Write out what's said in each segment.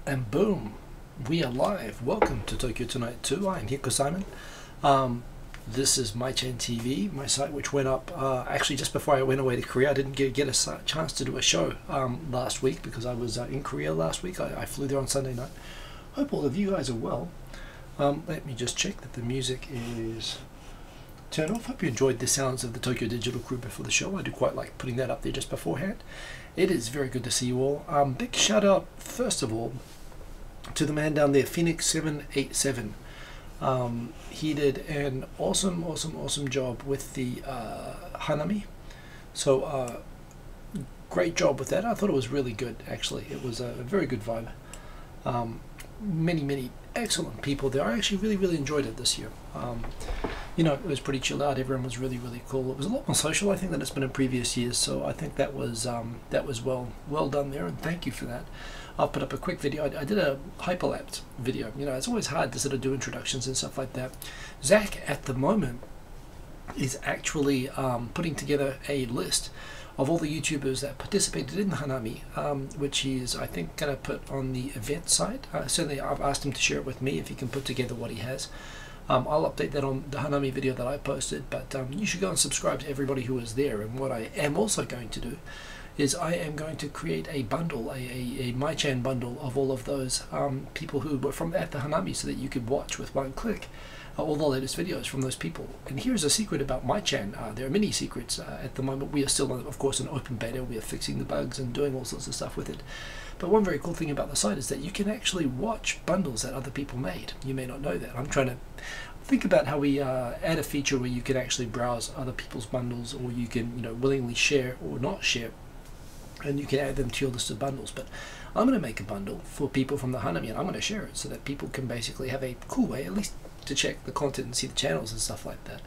And boom, we are live. Welcome to Tokyo Tonight 2. I am Shinkansen. This is MyChan TV, my site, which went up actually just before I went away to Korea. I didn't get a chance to do a show last week because I was in Korea last week. I flew there on Sunday night. Hope all of you guys are well. Let me just check that the music is turned off. Hope you enjoyed the sounds of the Tokyo Digital crew before the show. I do quite like putting that up there just beforehand. It is very good to see you all. Big shout out, first of all, to the man down there, Phoenix787. He did an awesome job with the Hanami. So great job with that. I thought it was really good, actually. It was a very good vibe. Many excellent people there. I actually really enjoyed it this year. You know, it was pretty chilled out. Everyone was really cool. It was a lot more social, I think, than it's been in previous years. So I think that was well done there, and thank you for that. I'll put up a quick video. I did a hyperlapse video. You know, it's always hard to sort of do introductions and stuff like that. Zach, at the moment, is actually putting together a list of all the YouTubers that participated in the Hanami, which he's, I think, going to put on the event site. Certainly, I've asked him to share it with me if he can put together what he has. I'll update that on the Hanami video that I posted, but you should go and subscribe to everybody who is there. And what I am also going to do is I am going to create a bundle, a MyChan bundle of all of those people who were at the Hanami, so that you could watch with one click all the latest videos from those people. And here's a secret about MyChan. There are many secrets at the moment. We are still, of course, in open beta. We are fixing the bugs and doing all sorts of stuff with it. But one very cool thing about the site is that you can actually watch bundles that other people made. You may not know that. I'm trying to think about how we add a feature where you can actually browse other people's bundles, or you can, you know, willingly share or not share, and you can add them to your list of bundles. But I'm going to make a bundle for people from the Hanami, and I'm going to share it so that people can basically have a cool way, at least, to check the content and see the channels and stuff like that.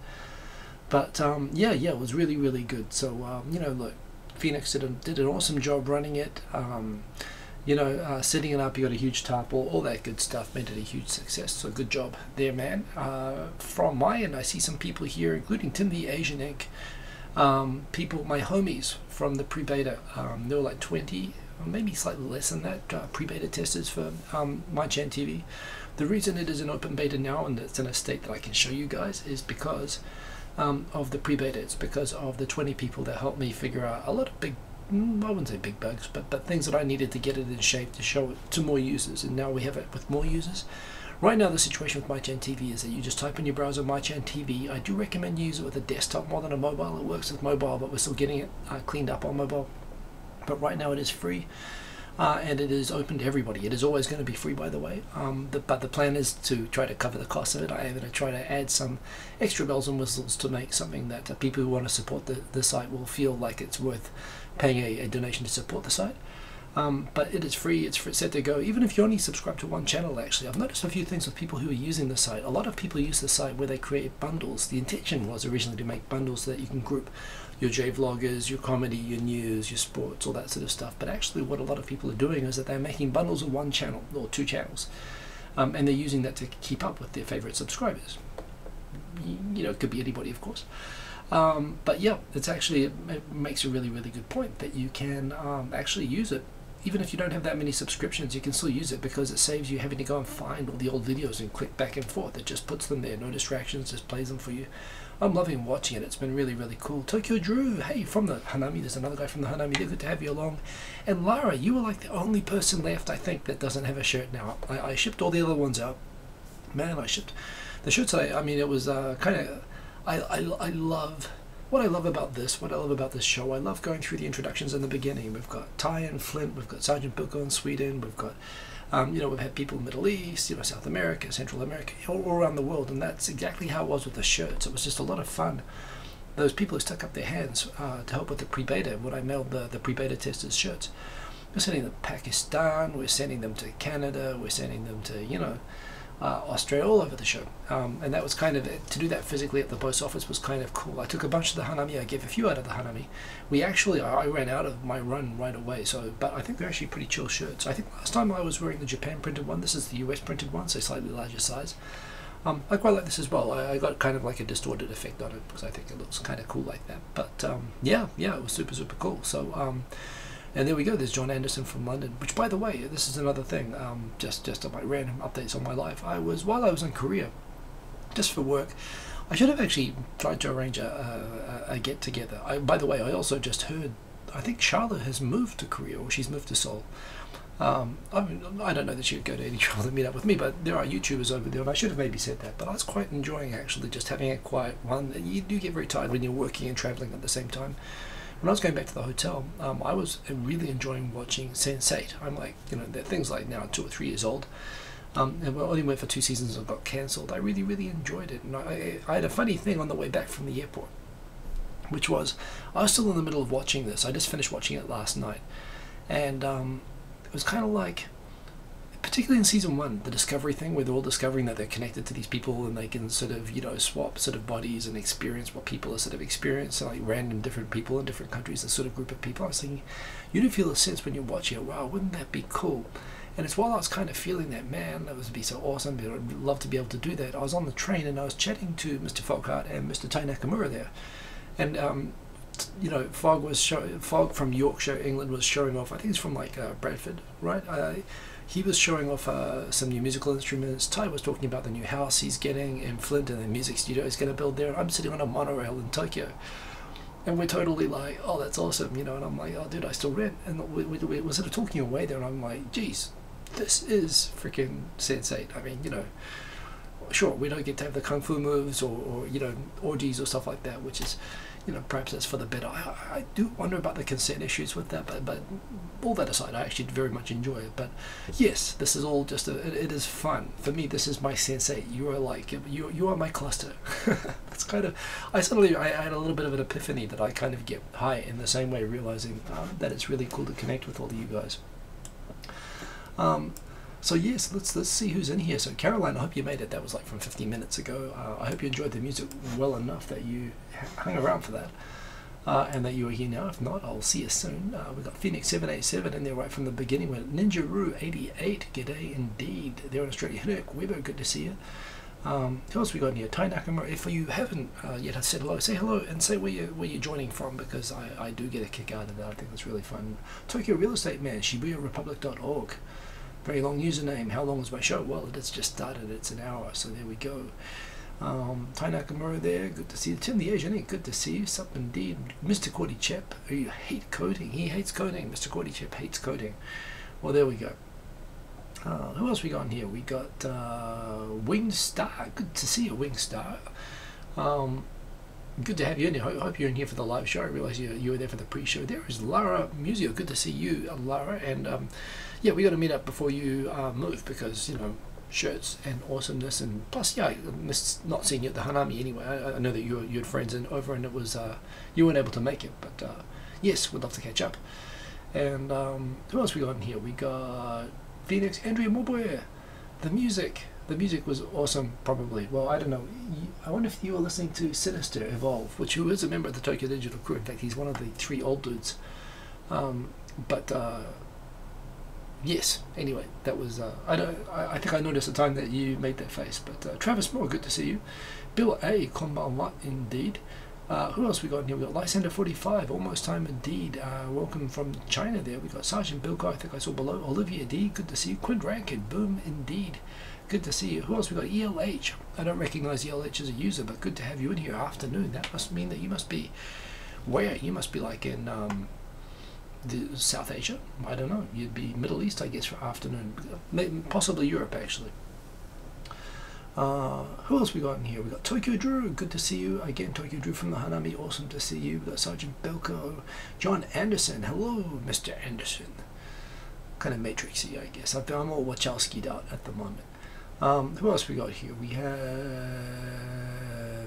But yeah, it was really good. So you know, look, Phoenix did an awesome job running it. You know, setting it up. You got a huge tarp, all that good stuff, made it a huge success. So good job there, man. From my end, I see some people here, including Tim the Asian Ink. People, my homies from the pre-beta, there were like 20, or maybe slightly less than that, pre-beta testers for MyChan TV. The reason it is an open beta now and it's in a state that I can show you guys is because of the pre-beta. It's because of the 20 people that helped me figure out a lot of big, I wouldn't say big bugs, but things that I needed to get it in shape to show it to more users, and now we have it with more users. Right now, the situation with MyChan TV is that you just type in your browser MyChan TV. I do recommend you use it with a desktop more than a mobile. It works with mobile, but we're still getting it cleaned up on mobile. But right now it is free, and it is open to everybody. It is always going to be free, by the way. But the plan is to try to cover the cost of it. I am going to try to add some extra bells and whistles to make something that people who want to support the site will feel like it's worth paying a donation to support the site. But it is free, it's set to go, even if you only subscribe to one channel. Actually, I've noticed a few things with people who are using the site. A lot of people use the site where they create bundles. The intention was originally to make bundles so that you can group your J-vloggers, your comedy, your news, your sports, all that sort of stuff. But actually what a lot of people are doing is that they're making bundles of one channel or two channels, and they're using that to keep up with their favorite subscribers. You know, it could be anybody, of course. But yeah, it's actually, it makes a really good point that you can actually use it. Even if you don't have that many subscriptions, you can still use it because it saves you having to go and find all the old videos and click back and forth. It just puts them there, no distractions, just plays them for you. I'm loving watching it. It's been really cool. Tokyo Drew, hey, from the Hanami. There's another guy from the Hanami. They're good to have you along. And Lara, you were like the only person left, I think, that doesn't have a shirt now. I shipped all the other ones out. Man, I shipped the shirts. I mean, it was kind of, I love what I love about this, show. I love going through the introductions in the beginning. We've got Ty and Flint, we've got Sergeant Bilko in Sweden, we've got, you know, we've had people in the Middle East, you know, South America, Central America, all around the world, and that's exactly how it was with the shirts. It was just a lot of fun. Those people who stuck up their hands to help with the pre-beta, when I mailed the pre-beta testers shirts, we're sending them to Pakistan, we're sending them to Canada, we're sending them to, you know, Australia, all over the show, and that was kind of, to do that physically at the post office was kind of cool. I took a bunch of the Hanami, I gave a few out of the Hanami. I ran out of my run right away, so, but I think they're actually pretty chill shirts. I think last time I was wearing the Japan printed one. This is the US printed one, so slightly larger size. I quite like this as well. I got kind of like a distorted effect on it because I think it looks kind of cool like that. But yeah, it was super cool. So And there we go, there's John Anderson from London, which, by the way, this is another thing, just on my random updates on my life. While I was in Korea, just for work, I should have actually tried to arrange a get-together. By the way, I also just heard, I think Charlotte has moved to Korea, or she's moved to Seoul. I don't know that she would go to any trouble to meet up with me, but there are YouTubers over there, and I should have maybe said that. But I was quite enjoying actually just having a quiet one. You do get very tired when you're working and traveling at the same time. When I was going back to the hotel, I was really enjoying watching Sense8. I'm like, that thing's like now 2 or 3 years old. And we only went for 2 seasons and got cancelled. I really, really enjoyed it. And I had a funny thing on the way back from the airport, which was I was still in the middle of watching this. I just finished watching it last night. And it was kind of like, particularly in season 1, the discovery thing where they're all discovering that they're connected to these people and they can sort of, swap sort of bodies and experience what people are sort of experiencing, like random different people in different countries, a sort of group of people. I was thinking, you do feel a sense when you're watching it, wow, wouldn't that be cool? And it's while I was kind of feeling that, man, that would be so awesome, I'd love to be able to do that. I was on the train and I was chatting to Mr. Foghart and Mr. Tai Nakamura there. And, Fog from Yorkshire, England, was showing off, I think it's from like Bradford, right? He was showing off some new musical instruments. Tai was talking about the new house he's getting in Flint and the music studio he's going to build there. And I'm sitting on a monorail in Tokyo. And we're totally like, oh, that's awesome, and I'm like, oh, dude, I still rent. And we're sort of talking away there, and I'm like, geez, this is freaking Sense8. I mean, sure, we don't get to have the kung fu moves or orgies or stuff like that, which is, perhaps that's for the better. I do wonder about the consent issues with that, but all that aside, I actually very much enjoy it. But yes, this is all just it is fun for me. This is my Sense8. You are like you are my cluster. That's kind of I had a little bit of an epiphany that I kind of get high in the same way, realizing that it's really cool to connect with all of you guys. So yes, let's see who's in here. So Caroline, I hope you made it. That was like from 15 minutes ago. I hope you enjoyed the music well enough that you hung around for that, and that you are here now. If not, I'll see you soon. We've got Phoenix 787 in there right from the beginning with Ninjaroo 88. G'day indeed. They're in Australia. Hinek Weber, good to see you. Who else we got in here? Tai Nakamura. If you haven't yet said hello, say hello and say where you're joining from, because I do get a kick out of that. I think it's really fun. Tokyo Real Estate Man, ShibuyaRepublic.org. Very long username. How long is my show? Well, it's just started. It's an hour, so there we go. Tai Nakamura there. Good to see you. Tim the Asian, good to see you. Sup indeed. Mr. Cordy Chep. Oh, you hate coding. He hates coding. Mr. Cordy Chep hates coding. Well, there we go. Who else we got in here? We got Winged Star. Good to see you, Winged Star. Good to have you in here. I hope you're in here for the live show. I realize you were there for the pre-show. There is Lara Musio. Good to see you, Lara. And yeah, we got to meet up before you move, because shirts and awesomeness, and plus, yeah, I missed not seeing you at the Hanami anyway. I know that you had friends over, and it was you weren't able to make it, but yes, we'd love to catch up. And who else we got in here? We got Phoenix, Andrea Moboye. The music was awesome, probably. Well, I don't know. I wonder if you were listening to Sinister Evolve, who is a member of the Tokyo Digital crew. In fact, he's one of the 3 old dudes. Yes. Anyway, that was. I think I noticed the time that you made that face. But Travis Moore, good to see you. Bill A, konbanwa indeed. Who else we got in here? We got Lysander 45, almost time indeed. Welcome from China there. We got Sergeant Bilko, I think I saw below. Olivia D, good to see you. Quinn Rankin, boom indeed. Good to see you. Who else we got? ELH. I don't recognize ELH as a user, but good to have you in here. Afternoon. That must mean that you must be where? You must be like in South Asia. I don't know. You'd be Middle East, I guess, for afternoon. Maybe, possibly Europe, actually. Who else we got in here? We got Tokyo Drew, good to see you again. Tokyo Drew from the Hanami, awesome to see you. We got Sergeant Belko, John Anderson, hello Mr. Anderson. Kind of matrixy, I guess. I'm all Wachowski'd out at the moment. Who else we got here? We have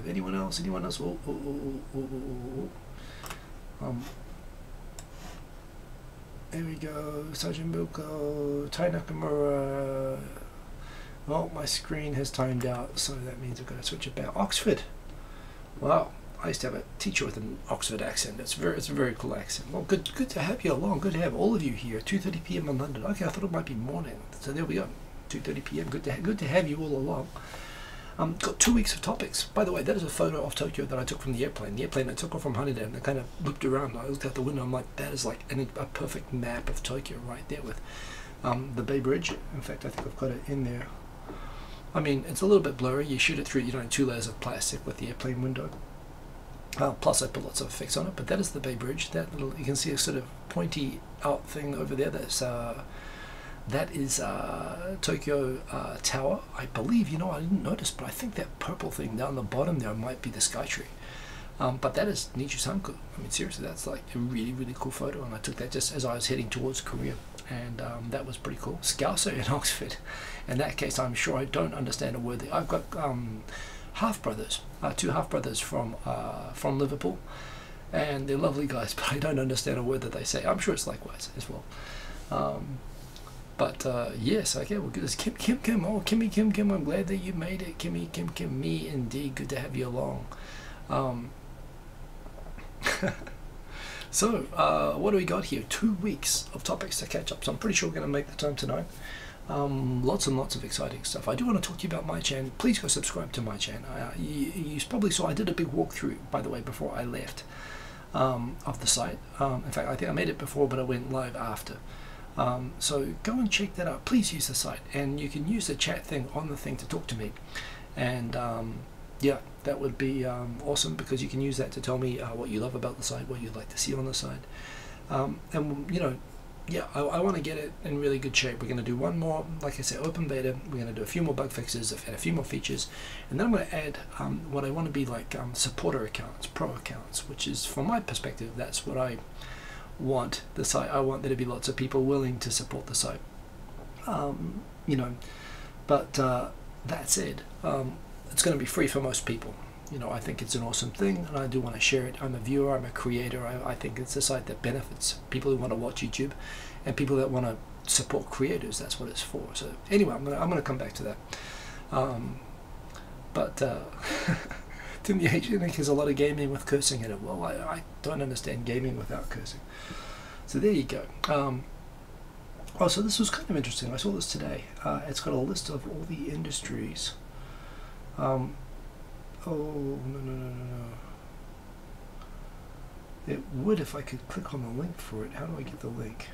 anyone else? There we go. Sergeant Bilko, Tai Nakamura. Well, my screen has timed out, so that means I've got to switch it back. Oxford. Wow, I used to have a teacher with an Oxford accent. It's a very cool accent. Well, good to have you along. Good to have all of you here. 2:30 p.m. in London. Okay, I thought it might be morning. So there we go. 2:30 p.m. Good to have you all along. Got 2 weeks of topics. By the way, that is a photo of Tokyo that I took from the airplane. The airplane I took off from Haneda, and I kind of looped around. I looked out the window. I'm like, that is like a perfect map of Tokyo right there with the Bay Bridge. In fact, I think I've got it in there. I mean, it's a little bit blurry. You shoot it through, 2 layers of plastic with the airplane window. Plus, I put lots of effects on it. But that is the Bay Bridge. That little, you can see a sort of pointy out thing over there. That is Tokyo Tower, I believe. I didn't notice, but I think that purple thing down the bottom there might be the Skytree. But that is Nichisanku. I mean, seriously, that's like a really, really cool photo, and I took that just as I was heading towards Korea, and that was pretty cool. Scouser in Oxford. In that case, I'm sure I don't understand a word. I've got half-brothers, 2 half-brothers from Liverpool, and they're lovely guys, but I don't understand a word that they say. I'm sure it's likewise as well. But yes, okay, well, good. It's Kim, oh, Kimmy, I'm glad that you made it. Kimmy, Kim, me, indeed, good to have you along. So, what do we got here? 2 weeks of topics to catch up, so I'm pretty sure we're going to make the time tonight. Lots and lots of exciting stuff. I do want to talk to you about my channel. Please go subscribe to my channel. You probably saw I did a big walkthrough, by the way, before I left of the site. In fact, I think I made it before, but I went live after. So go and check that out. Please use the site, and you can use the chat thing on the thing to talk to me. And yeah, that would be awesome, because you can use that to tell me what you love about the site, what you'd like to see on the site. And yeah, I want to get it in really good shape. We're going to do one more, like I said, open beta. We're going to do a few more bug fixes and a few more features, and then I'm going to add what I want to be like supporter accounts, pro accounts, which is, from my perspective, that's what I want the site. I want there to be lots of people willing to support the site. But that said, it's going to be free for most people. I think it's an awesome thing, and I do want to share it. I'm a viewer, I'm a creator. I think it's a site that benefits people who want to watch YouTube and people that want to support creators. That's what it's for. So anyway, I'm gonna come back to that. Tim the Agent think there's a lot of gaming with cursing in it. Well, I don't understand gaming without cursing. So there you go. Oh, so this was kind of interesting. I saw this today. It's got a list of all the industries. Oh, no. It would if I could click on the link for it. How do I get the link?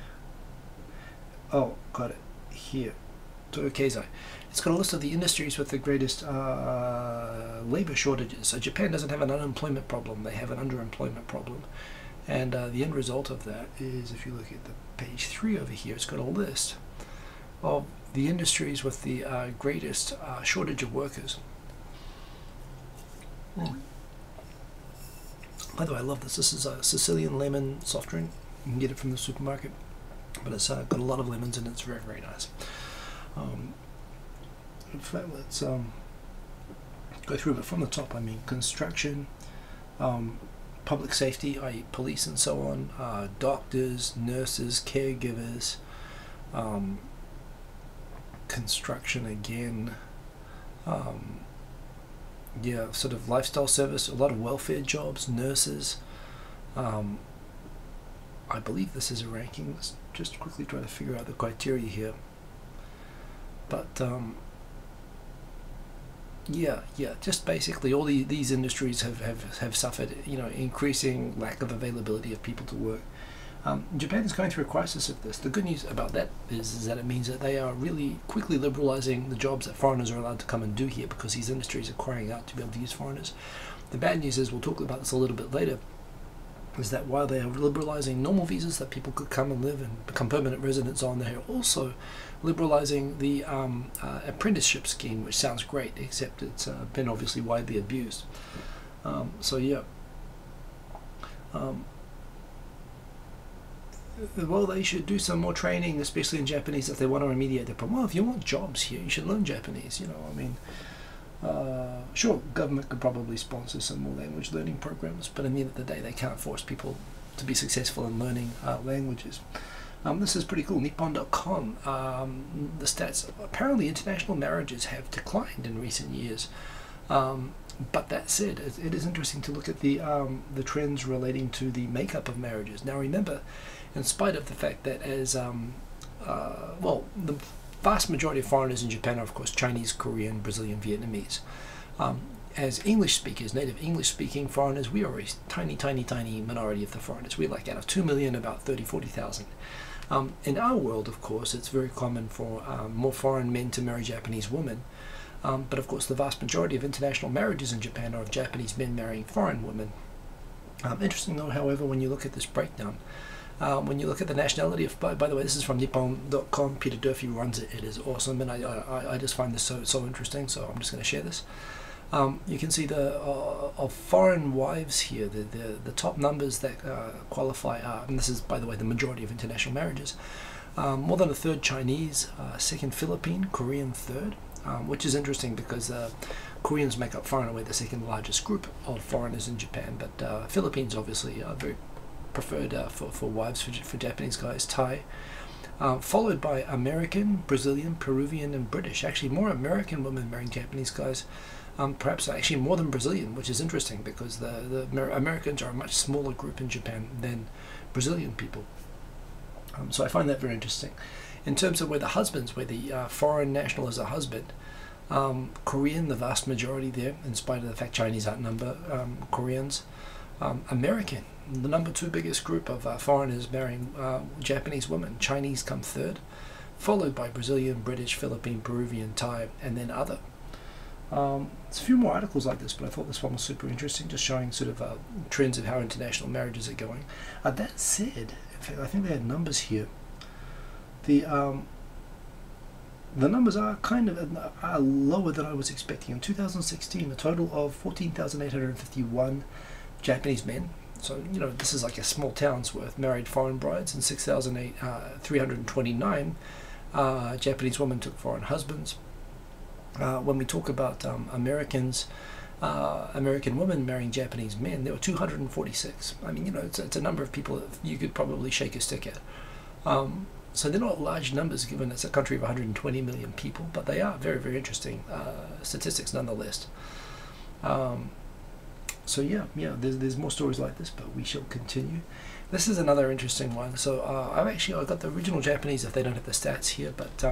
Oh, got it. Here. Toyokeizai. It's got a list of the industries with the greatest labor shortages. So Japan doesn't have an unemployment problem. They have an underemployment problem. And the end result of that is, if you look at the page 3 over here, it's got a list of the industries with the greatest shortage of workers. By the way, I love this. This is a Sicilian lemon soft drink. You can get it from the supermarket, but it's got a lot of lemons and it's very, very nice. In fact, let's go through it from the top. I mean, construction, public safety, i.e. police and so on, doctors, nurses, caregivers, construction again, yeah, sort of lifestyle service, a lot of welfare jobs, nurses. I believe this is a ranking. Let's just quickly try to figure out the criteria here. But yeah, just basically all these industries have suffered, increasing lack of availability of people to work. Japan is going through a crisis of this. The good news about that is that it means that they are really quickly liberalizing the jobs that foreigners are allowed to come and do here, because these industries are crying out to be able to use foreigners. The bad news is, we'll talk about this a little bit later, is that while they are liberalizing normal visas that people could come and live and become permanent residents on, they are also liberalizing the apprenticeship scheme, which sounds great, except it's been obviously widely abused. So yeah. Well, they should do some more training, especially in Japanese, if they want to remediate the problem. Well, if you want jobs here, you should learn Japanese. I mean, sure, government could probably sponsor some more language learning programs, but at the end of the day, they can't force people to be successful in learning languages. This is pretty cool. Nippon.com. The stats, apparently international marriages have declined in recent years. But that said, it is interesting to look at the trends relating to the makeup of marriages. Now remember, in spite of the fact that well, the vast majority of foreigners in Japan are, of course, Chinese, Korean, Brazilian, Vietnamese. As English speakers, native English speaking foreigners, we are a tiny, tiny, tiny minority of the foreigners. We're like out of 2 million, about 40,000. In our world, of course, it's very common for more foreign men to marry Japanese women. But of course, the vast majority of international marriages in Japan are of Japanese men marrying foreign women. Interesting though, however, when you look at this breakdown, when you look at the nationality of, by the way, this is from Nippon.com, Peter Durfee runs it, it is awesome, and I just find this so interesting, so I'm just going to share this. You can see the of foreign wives here, the top numbers that qualify are, and this is, by the way, the majority of international marriages, more than a third Chinese, second Philippine, Korean third, which is interesting because Koreans make up far and away the second largest group of foreigners in Japan, but Philippines obviously are very preferred for wives for Japanese guys, Thai, followed by American, Brazilian, Peruvian, and British. Actually, more American women marrying Japanese guys, perhaps actually more than Brazilian, which is interesting because the Americans are a much smaller group in Japan than Brazilian people. So I find that very interesting. In terms of where the husbands, where the foreign national is a husband, Korean, the vast majority there, in spite of the fact Chinese outnumber Koreans. American, the number 2 biggest group of foreigners marrying Japanese women. Chinese come third, followed by Brazilian, British, Philippine, Peruvian, Thai, and then other. There's a few more articles like this, but I thought this one was super interesting, just showing sort of trends of how international marriages are going. That said, in fact, I think they had numbers here. The numbers are kind of are lower than I was expecting. In 2016, a total of 14,851 Japanese men, so you know this is like a small town's worth, married foreign brides, and 6,329 Japanese women took foreign husbands. When we talk about Americans, American women marrying Japanese men, there were 246. I mean, you know, it's a number of people that you could probably shake a stick at. So they're not large numbers given it's a country of 120 million people, but they are very, very interesting statistics nonetheless. So yeah, there's more stories like this, but we shall continue. This is another interesting one. So I've got the original Japanese if they don't have the stats here, but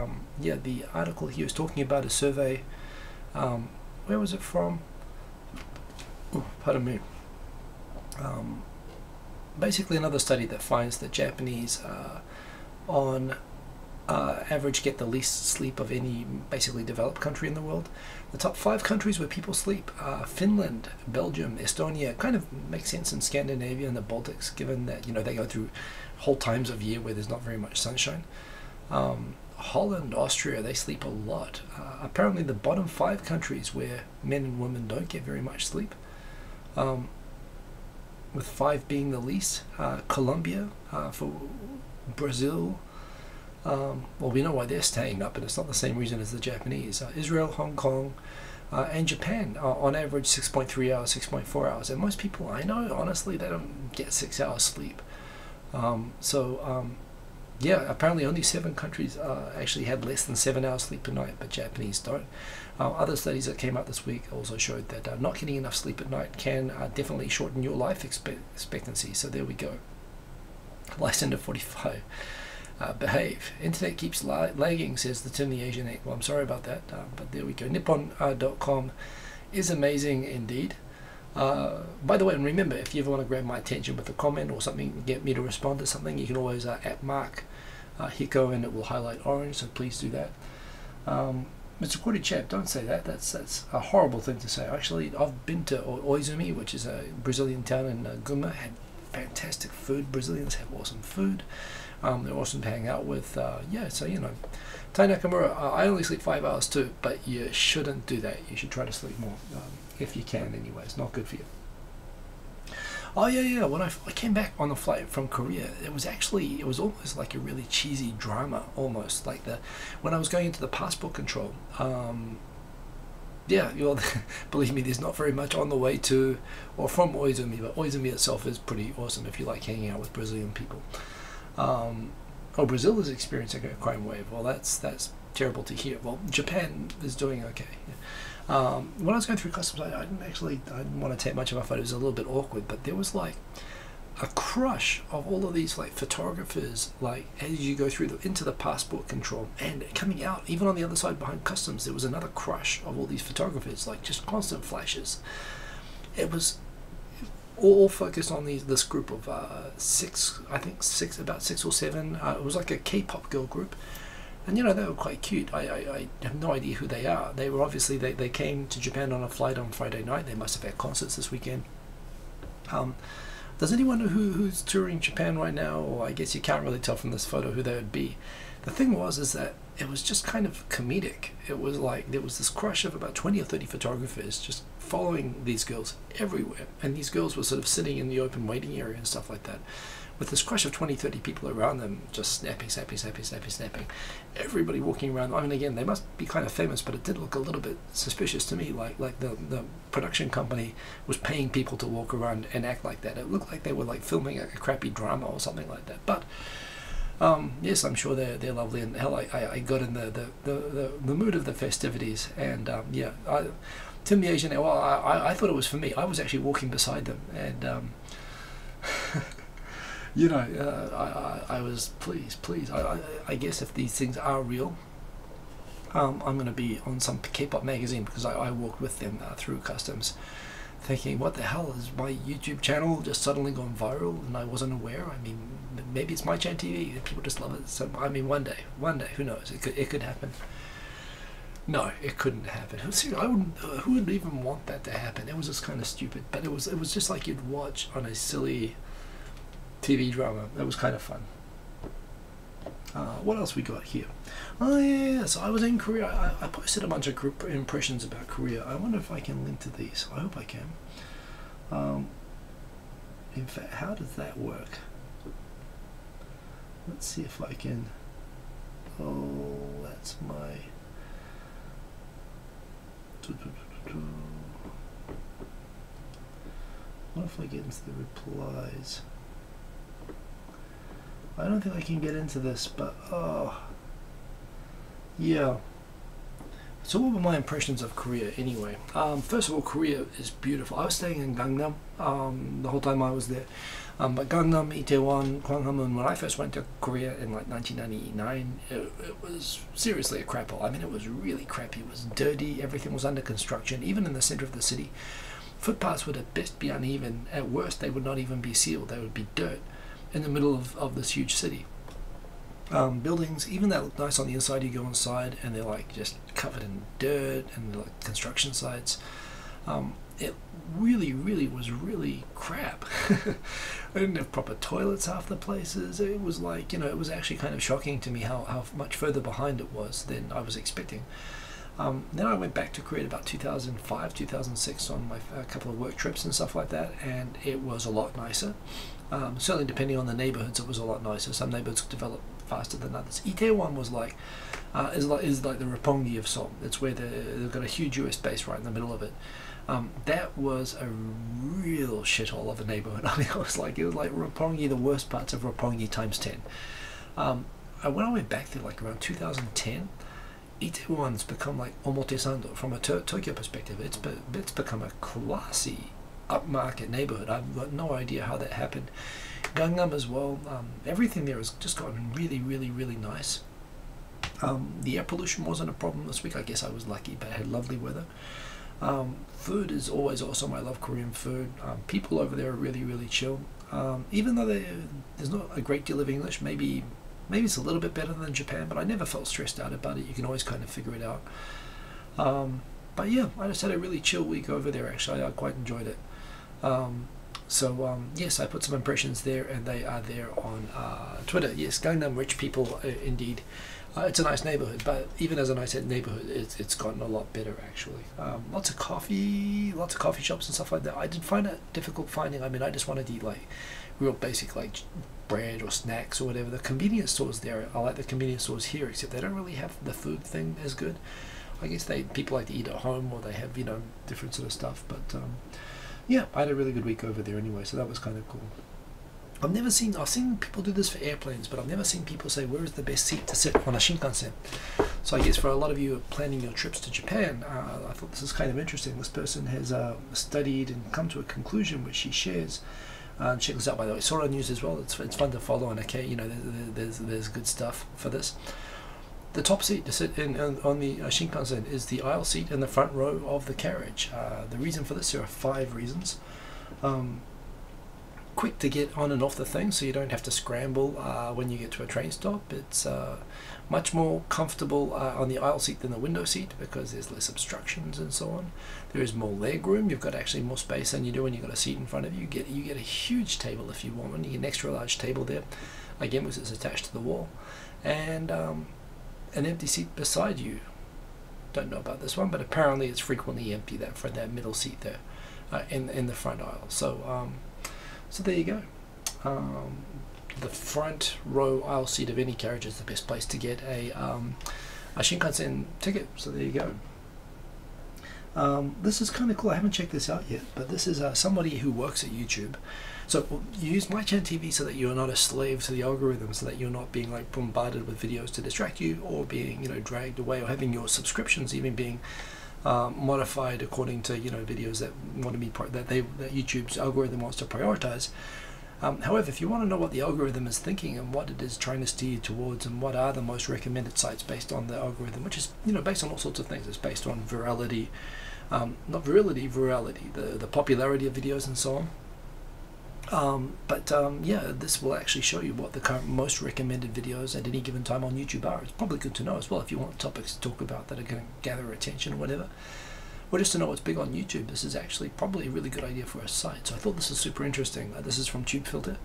yeah, the article here is talking about a survey. Where was it from? Oh, pardon me. Basically another study that finds that Japanese on average get the least sleep of any basically developed country in the world. The top 5 countries where people sleep are Finland, Belgium, Estonia. Kind of makes sense in Scandinavia and the Baltics, given that, you know, they go through whole times of year where there's not very much sunshine. Holland, Austria, they sleep a lot. Apparently the bottom 5 countries where men and women don't get very much sleep, with 5 being the least. Colombia, for Brazil, well, we know why they're staying up, and it's not the same reason as the Japanese. Israel, Hong Kong, and Japan are on average 6.3 hours, 6.4 hours, and most people I know, honestly, they don't get 6 hours sleep. Yeah, apparently only 7 countries actually had less than 7 hours sleep per night, but Japanese don't. Other studies that came out this week also showed that not getting enough sleep at night can definitely shorten your life expectancy, so there we go. Lysander 45. Behave. Internet keeps lagging, says the Tim the Asian Egg. Well, I'm sorry about that, but there we go. Nippon.com is amazing indeed. By the way, and remember, if you ever want to grab my attention with a comment or something, get me to respond to something, you can always @mark Hiko, and it will highlight orange, so please do that. Mr. Quarter Chap, don't say that. That's a horrible thing to say. Actually, I've been to Oizumi, which is a Brazilian town in Gunma. Had fantastic food. Brazilians have awesome food. They're awesome to hang out with. Yeah, so you know, Tai Nakamura, I only sleep 5 hours too, but you shouldn't do that. You should try to sleep more, if you can anyway. It's not good for you. Oh yeah, when I came back on the flight from Korea, it was almost like a really cheesy drama, almost like when I was going into the passport control. Yeah, believe me, there's not very much on the way to or from Oizumi, but Oizumi itself is pretty awesome if you like hanging out with Brazilian people. Oh, Brazil is experiencing a crime wave. Well, that's terrible to hear. Well, Japan is doing okay. When I was going through customs, I didn't want to take much of my photos. It was a little bit awkward, but there was like a crush of all of these like photographers, like as you go through into the passport control, and coming out even on the other side behind customs there was another crush of all these photographers, like just constant flashes. It was all focused on this group of six, I think about six or seven. It was like a K-pop girl group, and you know, they were quite cute. I have no idea who they are. They were obviously, they came to Japan on a flight on Friday night. They must have had concerts this weekend. Does anyone know who's touring Japan right now? Or I guess you can't really tell from this photo who they would be. The thing is that it was just kind of comedic. It was like there was this crush of about 20 or 30 photographers just following these girls everywhere, and these girls were sort of sitting in the open waiting area and stuff like that, with this crush of 20-30 people around them, just snapping. Everybody walking around. I mean, again, they must be kind of famous, but it did look a little bit suspicious to me, like the production company was paying people to walk around and act like that. It looked like they were like filming a crappy drama or something like that. But yes, I'm sure they're lovely, and hell, I got in the mood of the festivities, and yeah, Tim the Asian. Well, I thought it was for me. I was actually walking beside them, and you know, I was please. I guess if these things are real, I'm going to be on some K-pop magazine, because I walked with them through customs, thinking, what the hell, is my YouTube channel just suddenly gone viral and I wasn't aware? I mean, maybe it's my Chan TV, people just love it. So I mean, one day, who knows? It could happen. No, it couldn't happen. Seriously, I wouldn't. Who would even want that to happen? It was just kind of stupid. But it was just like you'd watch on a silly TV drama. That was kind of fun. What else we got here? Oh yeah, so I was in Korea. I posted a bunch of group impressions about Korea. I wonder if I can link to these. I hope I can. In fact, how does that work? Let's see if I can. Oh, that's my. What if I get into the replies? I don't think I can get into this, but yeah. So what were my impressions of Korea anyway? First of all, Korea is beautiful. I was staying in Gangnam the whole time I was there. But Gangnam, Itaewon, Gwanghwamun, when I first went to Korea in like 1999, it was seriously a crap hole. I mean, it was really crappy. It was dirty. Everything was under construction, even in the center of the city. Footpaths would at best be uneven. At worst, they would not even be sealed. They would be dirt in the middle of this huge city. Buildings, even that look nice on the inside, you go inside and they're like just covered in dirt and like construction sites. It really was really crap. I didn't have proper toilets half the places. It was like, you know, it was actually kind of shocking to me how much further behind it was than I was expecting. Then I went back to Korea about 2005, 2006 on my couple of work trips and stuff like that, and it was a lot nicer. Certainly depending on the neighborhoods, it was a lot nicer. Some neighborhoods developed faster than others. Itaewon was like is like the Roppongi of Seoul. It's where they've got a huge US base right in the middle of it. That was a real shithole of a neighborhood. I mean, it was like Roppongi, the worst parts of Roppongi times 10. When I went back there, like around 2010, Itaewon's become like Omotesando from a Tokyo perspective. It's become a classy, upmarket neighborhood. I've got no idea how that happened. Gangnam as well. Everything there has just gotten really nice. The air pollution wasn't a problem this week. I guess I was lucky, but I had lovely weather. Food is always awesome. I love Korean food. People over there are really chill. Even though there's not a great deal of English, maybe it's a little bit better than Japan, but I never felt stressed out about it. You can always kind of figure it out. But yeah, I just had a really chill week over there. Actually, I quite enjoyed it. Yes, I put some impressions there, and they are there on Twitter. Yes, Gangnam, rich people, indeed. It's a nice neighborhood, but even as a nice neighborhood, it's gotten a lot better actually. Lots of coffee shops and stuff like that. I did find it difficult finding. I mean, I just wanted to eat like real basic like bread or snacks or whatever. The convenience stores there, I like the convenience stores here, except they don't really have the food thing as good. I guess people like to eat at home, or they have, you know, different sort of stuff. But yeah, I had a really good week over there anyway, so that was kind of cool. I've seen people do this for airplanes, but I've never seen people say, where is the best seat to sit on a Shinkansen? So I guess for a lot of you planning your trips to Japan, I thought this is kind of interesting. This person has studied and come to a conclusion which she shares. Check this out, by the way. Sora News as well. It's fun to follow, and okay, you know, there's good stuff for this. The top seat to sit in on the Shinkansen is the aisle seat in the front row of the carriage. The reason for this, there are 5 reasons. Quick to get on and off the thing, so you don't have to scramble when you get to a train stop. It's much more comfortable on the aisle seat than the window seat because there's less obstructions and so on. There is more leg room. You've got actually more space than you do when you've got a seat in front of you. You get a huge table if you want one. You get an extra large table there, again because it's attached to the wall, and an empty seat beside you. Don't know about this one, but apparently it's frequently empty, that middle seat there in the front aisle. So so there you go. The front row aisle seat of any carriage is the best place to get a Shinkansen ticket. So there you go. This is kind of cool. I haven't checked this out yet, but this is somebody who works at YouTube. So you use MyChan TV so that you're not a slave to the algorithm, so that you're not being like bombarded with videos to distract you, or being, you know, dragged away, or having your subscriptions even being modified according to, you know, videos that want to be that YouTube's algorithm wants to prioritize. However, if you want to know what the algorithm is thinking and what it is trying to steer towards, and what are the most recommended sites based on the algorithm, which is, you know, based on all sorts of things. It's based on virality, not virality, the popularity of videos and so on. Yeah, this will actually show you what the current most recommended videos at any given time on YouTube are. It's probably good to know as well if you want topics to talk about that are going to gather attention or whatever. Or just to know what's big on YouTube. This is actually probably a really good idea for a site. So I thought this is super interesting. This is from TubeFilter.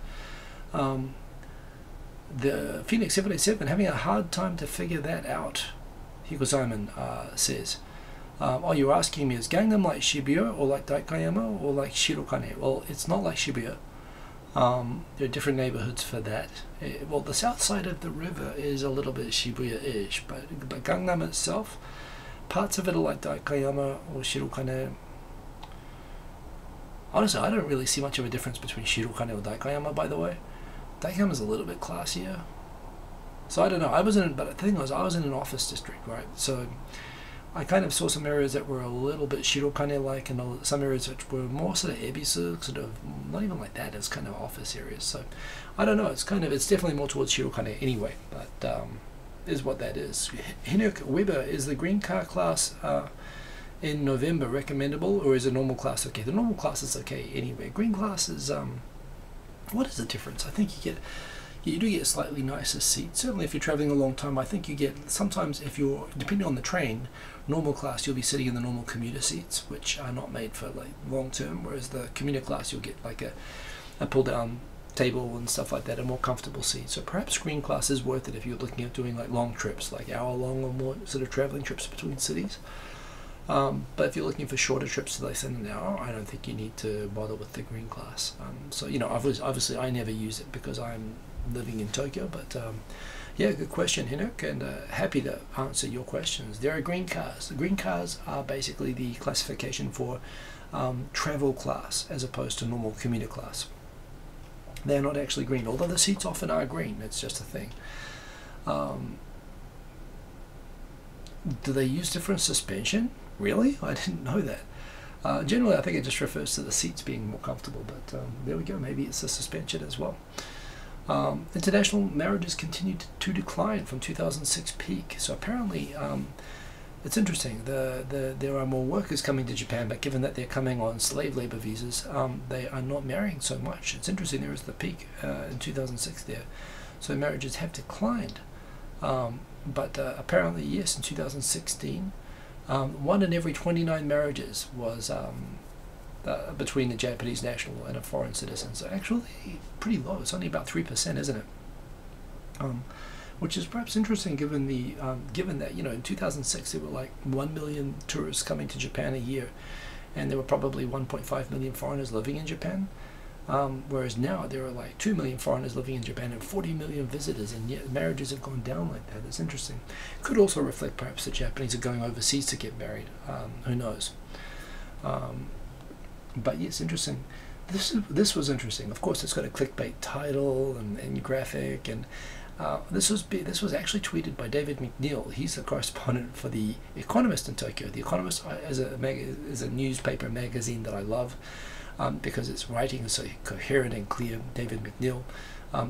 The Phoenix 787 having a hard time to figure that out, Hiko Simon says. Oh, you're asking me, is Gangnam like Shibuya, or like Daikayama, or like Shirokane? Well, it's not like Shibuya. There are different neighborhoods for that. Well, the south side of the river is a little bit Shibuya-ish, but Gangnam itself, parts of it are like Daikayama or Shirokane. Honestly, I don't really see much of a difference between Shirokane or Daikayama, by the way. Daikayama is a little bit classier. So I don't know. But the thing was, I was in an office district, right? So I kind of saw some areas that were a little bit Shirokane-like, and some areas which were more sort of ebisu, sort of not even like that, as kind of office areas. So I don't know. It's definitely more towards Shirokane anyway. But is what that is. Hinuk Weber, is the green car class in November recommendable, or is a normal class okay? The normal class is okay anyway. Green class is what is the difference? I think you do get slightly nicer seats. Certainly if you're traveling a long time, I think you get, sometimes if you're, depending on the train, normal class you'll be sitting in the normal commuter seats, which are not made for like long term, whereas the commuter class you'll get like a pull down table and stuff like that, a more comfortable seat. So perhaps green class is worth it if you're looking at doing like long trips, like hour-long or more sort of traveling trips between cities. But if you're looking for shorter trips, less than an hour, I don't think you need to bother with the green class. So, you know, obviously I never use it because I'm living in Tokyo, but yeah, good question, Hinuk, and happy to answer your questions. There are green cars. The green cars are basically the classification for travel class as opposed to normal commuter class. They're not actually green, although the seats often are green. It's just a thing. Do they use different suspension? Really? I didn't know that. Generally, I think it just refers to the seats being more comfortable, but there we go. Maybe it's the suspension as well. International marriages continued to decline from 2006 peak. So apparently, it's interesting. There are more workers coming to Japan, but given that they're coming on slave labor visas, they are not marrying so much. It's interesting. There was the peak in 2006 there. So marriages have declined. But apparently, yes, in 2016, 1 in every 29 marriages was between a Japanese national and a foreign citizen. So actually pretty low. It's only about 3%, isn't it? Which is perhaps interesting given that, you know, in 2006 there were like 1 million tourists coming to Japan a year, and there were probably 1.5 million foreigners living in Japan. Whereas now there are like 2 million foreigners living in Japan and 40 million visitors, and yet marriages have gone down like that. It's interesting. Could also reflect perhaps the Japanese are going overseas to get married. Who knows? But yes, interesting. This was interesting. Of course, it's got a clickbait title and graphic, and this was actually tweeted by David McNeil. He's the correspondent for The Economist in Tokyo. The Economist is a newspaper magazine that I love. because its writing is so coherent and clear. David McNeil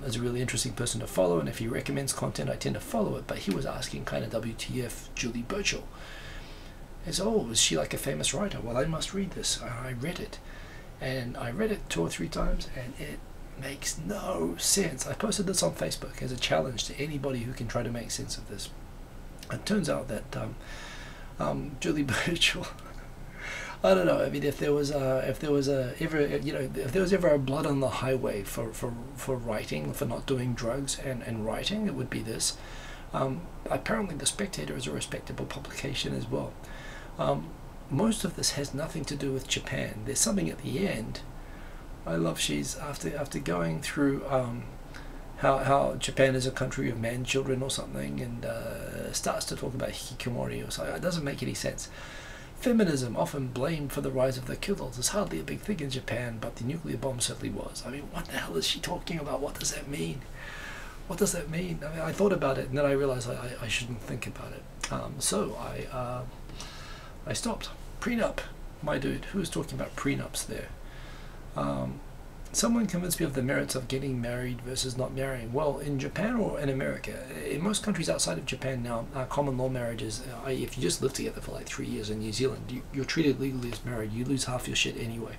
is a really interesting person to follow, and if he recommends content, I tend to follow it. But he was asking kind of WTF Julie Burchill. He said, oh, is she like a famous writer? Well, I must read this. I read it. And I read it 2 or 3 times, and it makes no sense. I posted this on Facebook as a challenge to anybody who can try to make sense of this. It turns out that Julie Burchill, I don't know. I mean, if there was ever a blood on the highway for writing, for not doing drugs and writing, it would be this. Apparently, The Spectator is a respectable publication as well. Most of this has nothing to do with Japan. There's something at the end. I love she's after going through how Japan is a country of man children or something, and starts to talk about hikikomori or something. It doesn't make any sense. Feminism, often blamed for the rise of the killers, is hardly a big thing in Japan, but the nuclear bomb certainly was. I mean, what the hell is she talking about? What does that mean? What does that mean? I mean, I thought about it, and then I realized I shouldn't think about it. So I stopped. Prenup, my dude. Who was talking about prenups there? Someone convinced me of the merits of getting married versus not marrying. Well, in Japan or in America, in most countries outside of Japan now, common law marriages, if you just live together for like 3 years in New Zealand, you're treated legally as married. You lose half your shit anyway.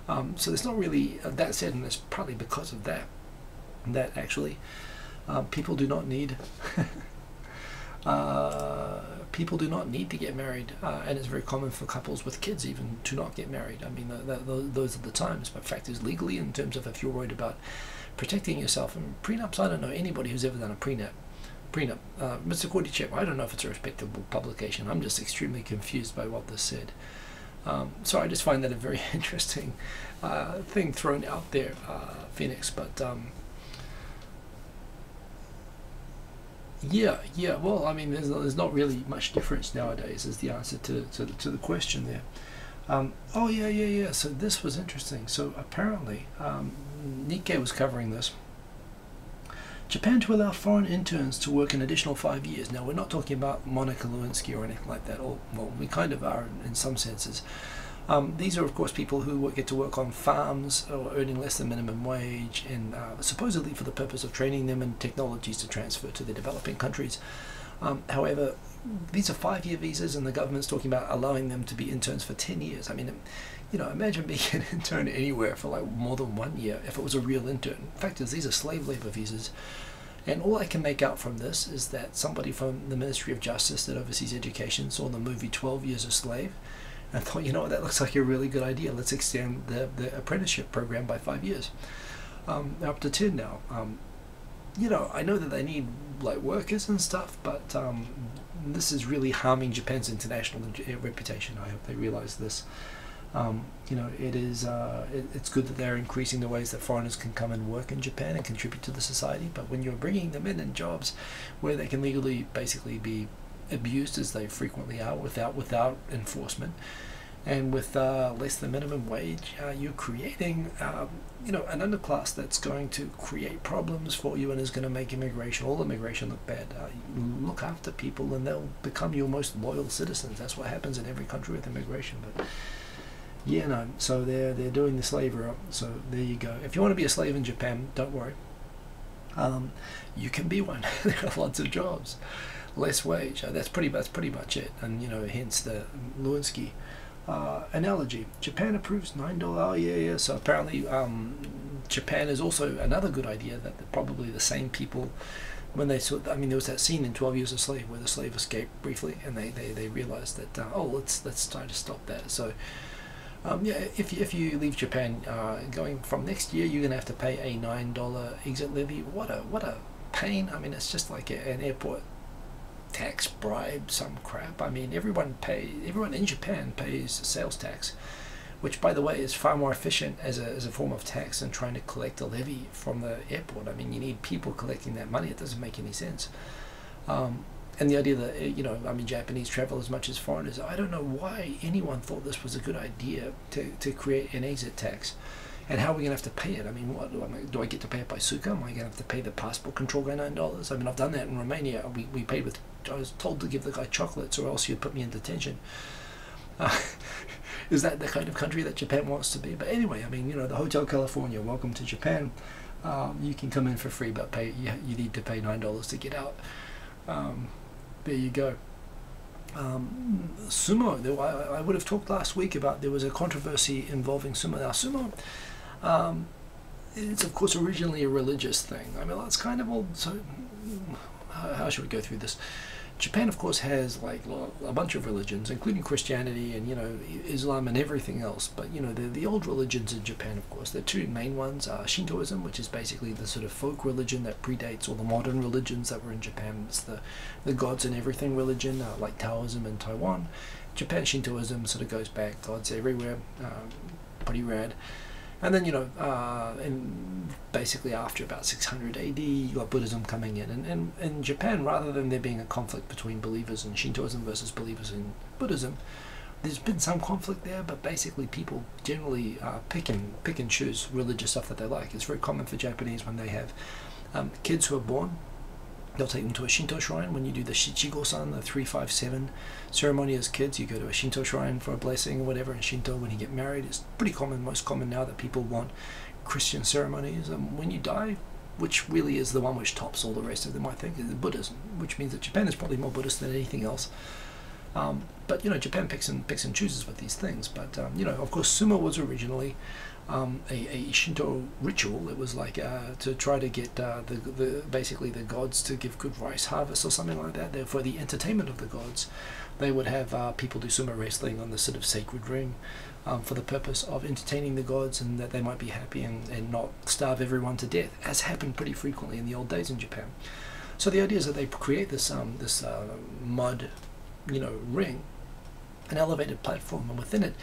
So there's not really, that said, and it's partly because of that actually, people do not need people do not need to get married, and it's very common for couples with kids even to not get married. I mean, those are the times. But fact is, legally, in terms of if you're worried about protecting yourself, and prenups, I don't know anybody who's ever done a prenup. Mr. Cordychep, I don't know if it's a respectable publication. I'm just extremely confused by what this said. So I just find that a very interesting thing thrown out there, Phoenix. But yeah. Well, I mean, there's not really much difference nowadays. Is the answer to the question there. Oh yeah. So this was interesting. So apparently, Nikkei was covering this. Japan to allow foreign interns to work an additional 5 years. Now, we're not talking about Monica Lewinsky or anything like that. Or, well, we kind of are in some senses. These are, of course, people who get to work on farms or earning less than minimum wage, and supposedly for the purpose of training them in technologies to transfer to the developing countries. However, these are 5-year visas, and the government's talking about allowing them to be interns for 10 years. I mean, you know, imagine being an intern anywhere for like more than 1 year if it was a real intern. The fact is, these are slave labor visas. And all I can make out from this is that somebody from the Ministry of Justice that oversees education saw the movie 12 Years a Slave and thought, you know what, that looks like a really good idea. Let's extend the apprenticeship program by 5 years. Up to 10 now. You know, I know that they need like workers and stuff, but this is really harming Japan's international reputation. I hope they realize this. You know, it's good that they're increasing the ways that foreigners can come and work in Japan and contribute to the society, but when you're bringing them in jobs where they can legally basically be abused, as they frequently are, without enforcement, and with less than minimum wage, you're creating you know, an underclass that's going to create problems for you and is going to make all immigration look bad. Look after people and they'll become your most loyal citizens. That's what happens in every country with immigration. But yeah, no, so they're doing the slavery. So there you go. If you want to be a slave in Japan, don't worry. You can be one. There are lots of jobs, less wage. That's pretty much it. And you know, hence the Lewinsky analogy. Japan approves $9. Oh yeah. So apparently, Japan is also another good idea that probably the same people, when they saw, I mean, there was that scene in 12 Years a Slave where the slave escaped briefly, and they realized that oh, let's try to stop that. So. Yeah, if you leave Japan, going from next year, you're gonna have to pay a $9 exit levy. What a pain! I mean, it's just like an airport tax bribe, some crap. I mean, everyone in Japan pays sales tax, which, by the way, is far more efficient as a form of tax than trying to collect a levy from the airport. I mean, you need people collecting that money. It doesn't make any sense. And the idea that, you know, I mean, Japanese travel as much as foreigners. I don't know why anyone thought this was a good idea to create an exit tax. And how are we going to have to pay it? I mean, what do I get to pay it by suka? Am I going to have to pay the passport control guy $9? I mean, I've done that in Romania. We paid with, I was told to give the guy chocolates or else he'd put me in detention. is that the kind of country that Japan wants to be? But anyway, I mean, you know, the Hotel California, welcome to Japan. You can come in for free, but you need to pay $9 to get out. There you go. Sumo, I would have talked last week about, there was a controversy involving sumo. Now sumo, it's of course originally a religious thing. I mean, that's kind of old. So how should we go through this? Japan, of course, has like a bunch of religions, including Christianity and, you know, Islam and everything else. But, you know, the old religions in Japan, of course, the two main ones are Shintoism, which is basically the sort of folk religion that predates all the modern religions that were in Japan. It's the gods and everything religion, like Taoism in Taiwan. Japan Shintoism sort of goes back, gods everywhere, pretty rad. And then, you know, and basically after about 600 AD, you got Buddhism coming in. And in Japan, rather than there being a conflict between believers in Shintoism versus believers in Buddhism, there's been some conflict there, but basically people generally pick and choose religious stuff that they like. It's very common for Japanese when they have kids who are born. They'll take them to a Shinto shrine. When you do the Shichigo-san, the 357 ceremony as kids, you go to a Shinto shrine for a blessing or whatever. In Shinto, when you get married, it's pretty common, most common now, that people want Christian ceremonies. When you die, which really is the one which tops all the rest of them, I think, is Buddhism, which means that Japan is probably more Buddhist than anything else. But, you know, Japan picks and chooses with these things. But, you know, of course, sumo was originally a Shinto ritual. It was like to try to get basically the gods to give good rice harvest or something like that. For the entertainment of the gods, they would have people do sumo wrestling on the sort of sacred ring for the purpose of entertaining the gods, and that they might be happy and not starve everyone to death, as happened pretty frequently in the old days in Japan. So the idea is that they create this mud, you know, ring, an elevated platform, and within it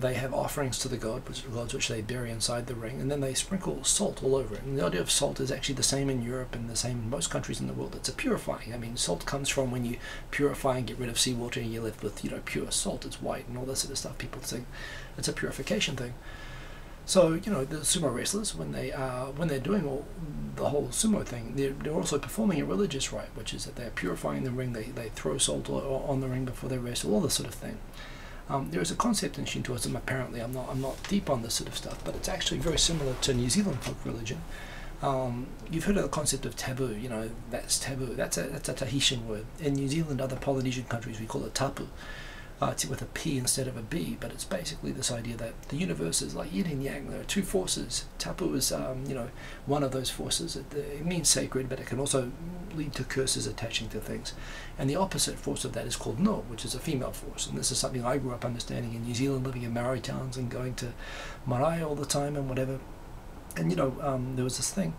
they have offerings to the gods which they bury inside the ring, and then they sprinkle salt all over it. And the idea of salt is actually the same in Europe and the same in most countries in the world. It's a purifying. I mean, salt comes from when you purify and get rid of seawater, and you're left with, you know, pure salt. It's white and all that sort of stuff. People think it's a purification thing. So, you know, the sumo wrestlers, when they're doing the whole sumo thing, they're also performing a religious rite, which is that they're purifying the ring. They throw salt on the ring before they wrestle, all this sort of thing. There is a concept in Shintoism, apparently, I'm not deep on this sort of stuff, but it's actually very similar to New Zealand folk religion. You've heard of the concept of taboo. You know, that's taboo. That's a Tahitian word. In New Zealand, other Polynesian countries, we call it tapu. It's with a P instead of a B, but it's basically this idea that the universe is like yin and yang. There are two forces. Tapu is, you know, one of those forces. It means sacred, but it can also lead to curses attaching to things. And the opposite force of that is called no, which is a female force. And this is something I grew up understanding in New Zealand, living in Maori towns and going to marae all the time and whatever. And, you know, there was this thing.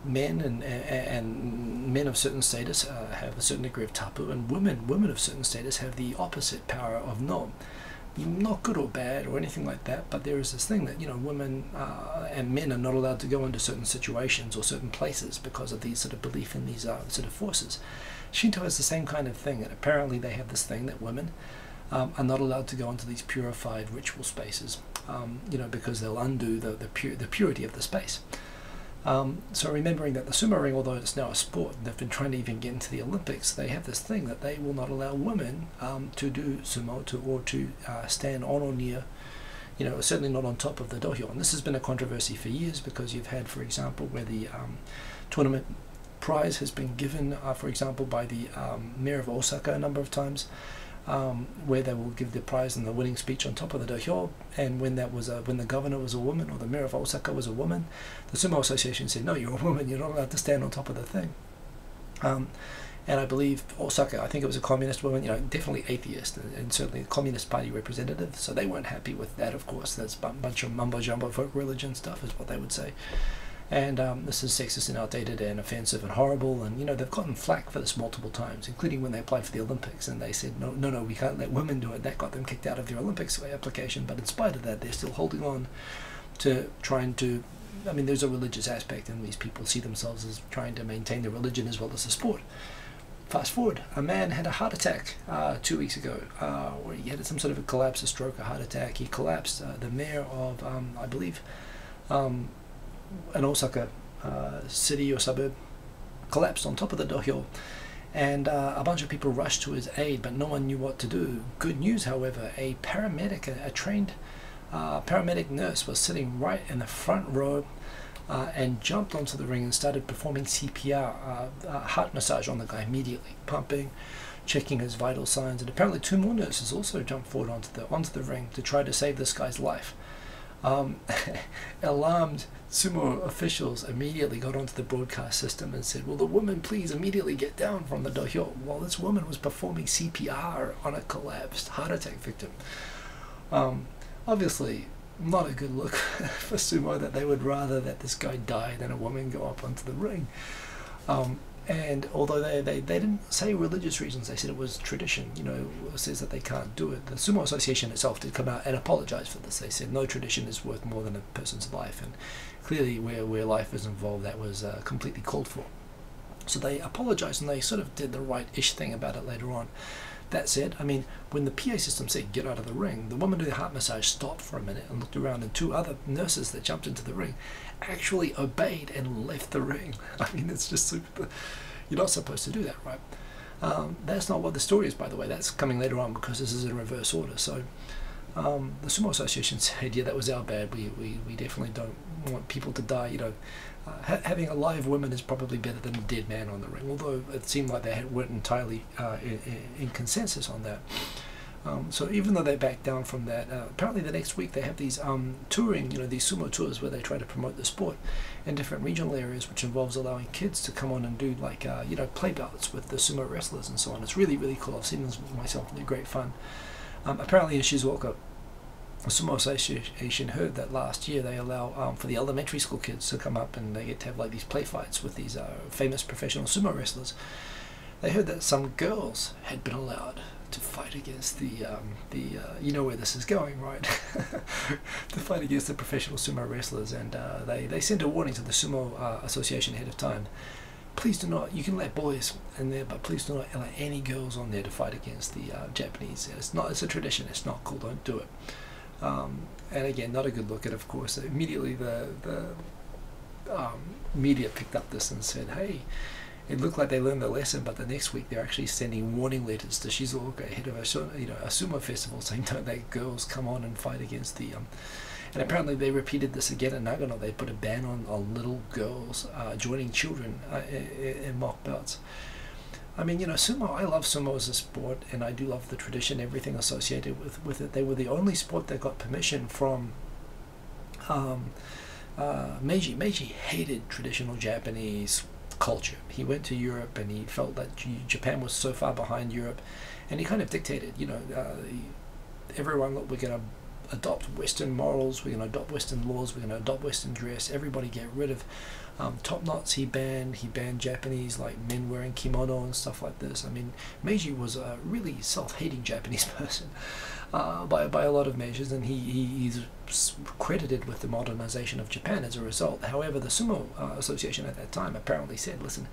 Men and men of certain status have a certain degree of tapu, and women of certain status have the opposite power of no. Not good or bad or anything like that, but there is this thing that, you know, women and men are not allowed to go into certain situations or certain places because of these sort of belief in these sort of forces. Shinto has the same kind of thing, and apparently they have this thing that women are not allowed to go into these purified ritual spaces, you know, because they'll undo the purity of the space. So remembering that the sumo ring, although it's now a sport, they've been trying to even get into the Olympics, they have this thing that they will not allow women to do sumo or to stand on or near, you know, certainly not on top of the dohyo. And this has been a controversy for years, because you've had, for example, where the tournament prize has been given, for example, by the mayor of Osaka a number of times, where they will give the prize and the winning speech on top of the dohyo. And when the governor was a woman, or the mayor of Osaka was a woman, the Sumo Association said, no, you're a woman, you're not allowed to stand on top of the thing. And I believe Osaka, I think it was a communist woman, you know, definitely atheist, and certainly a Communist Party representative, so they weren't happy with that, of course. That's a bunch of mumbo-jumbo folk religion stuff, is what they would say. And this is sexist and outdated and offensive and horrible, and, you know, they've gotten flack for this multiple times, including when they applied for the Olympics, and they said, no, we can't let women do it. That got them kicked out of their Olympics application. But in spite of that, they're still holding on to trying to, I mean, there's a religious aspect, and these people see themselves as trying to maintain the religion as well as the sport. Fast forward, a man had a heart attack 2 weeks ago, where he had some sort of a collapse, a stroke, a heart attack. He collapsed. The mayor of, I believe, an Osaka city or suburb collapsed on top of the dohyo, and a bunch of people rushed to his aid, but no one knew what to do. Good news, however, a paramedic, a trained paramedic nurse, was sitting right in the front row and jumped onto the ring and started performing CPR, heart massage on the guy immediately, pumping, checking his vital signs. And apparently 2 more nurses also jumped forward onto the ring to try to save this guy's life. Alarmed sumo officials immediately got onto the broadcast system and said, "Will the woman please immediately get down from the dohyo?" While this woman was performing CPR on a collapsed heart attack victim. Obviously not a good look for sumo, that they would rather that this guy die than a woman go up onto the ring. And although they didn't say religious reasons, they said it was tradition, says that they can't do it. The Sumo Association itself did come out and apologize for this. They said no tradition is worth more than a person's life, and clearly where life is involved, that was completely called for. So they apologized, and they sort of did the right-ish thing about it later on. That said, I mean, when the PA system said get out of the ring, the woman doing the heart massage stopped for a minute and looked around, and 2 other nurses that jumped into the ring actually obeyed and left the ring. I mean, it's just super. You're not supposed to do that, right? That's not what the story is, by the way. That's coming later on, because this is in reverse order. So the Sumo Association said, yeah, that was our bad. We definitely don't want people to die. Having a live woman is probably better than a dead man on the ring, although it seemed like they weren't entirely in consensus on that. So even though they backed down from that, apparently the next week they have these touring, these sumo tours where they try to promote the sport in different regional areas, which involves allowing kids to come on and do like, play bouts with the sumo wrestlers and so on. It's really, really cool. I've seen this myself, and they're great fun. Apparently in Shizuoka, the Sumo Association heard that last year they allow for the elementary school kids to come up, and they get to have like these play fights with these famous professional sumo wrestlers. They heard that some girls had been allowed to fight against the you know where this is going, right? To fight against the professional sumo wrestlers, and they sent a warning to the Sumo Association ahead of time. Please do not, you can let boys in there, but please do not allow any girls on there to fight against the Japanese. It's a tradition, it's not cool, don't do it. And again, not a good look. And of course, immediately the media picked up this and said, hey, it looked like they learned their lesson, but the next week they're actually sending warning letters to Shizuoka ahead of a sumo festival, saying don't let girls come on and fight against the and apparently they repeated this again in Nagano. They put a ban on little girls joining children in mock bouts. I mean, sumo, I love sumo as a sport, and I do love the tradition, everything associated with it. They were the only sport that got permission from Meiji. Meiji hated traditional Japanese culture. He went to Europe, and he felt that Japan was so far behind Europe, and he kind of dictated, everyone, look, we're going to adopt Western morals, we're going to adopt Western laws, we're going to adopt Western dress, everybody get rid of top knots. He banned Japanese, like men wearing kimono and stuff like this. I mean, Meiji was a really self-hating Japanese person by a lot of measures, and he's credited with the modernization of Japan as a result. However, the Sumo Association at that time apparently said, listen,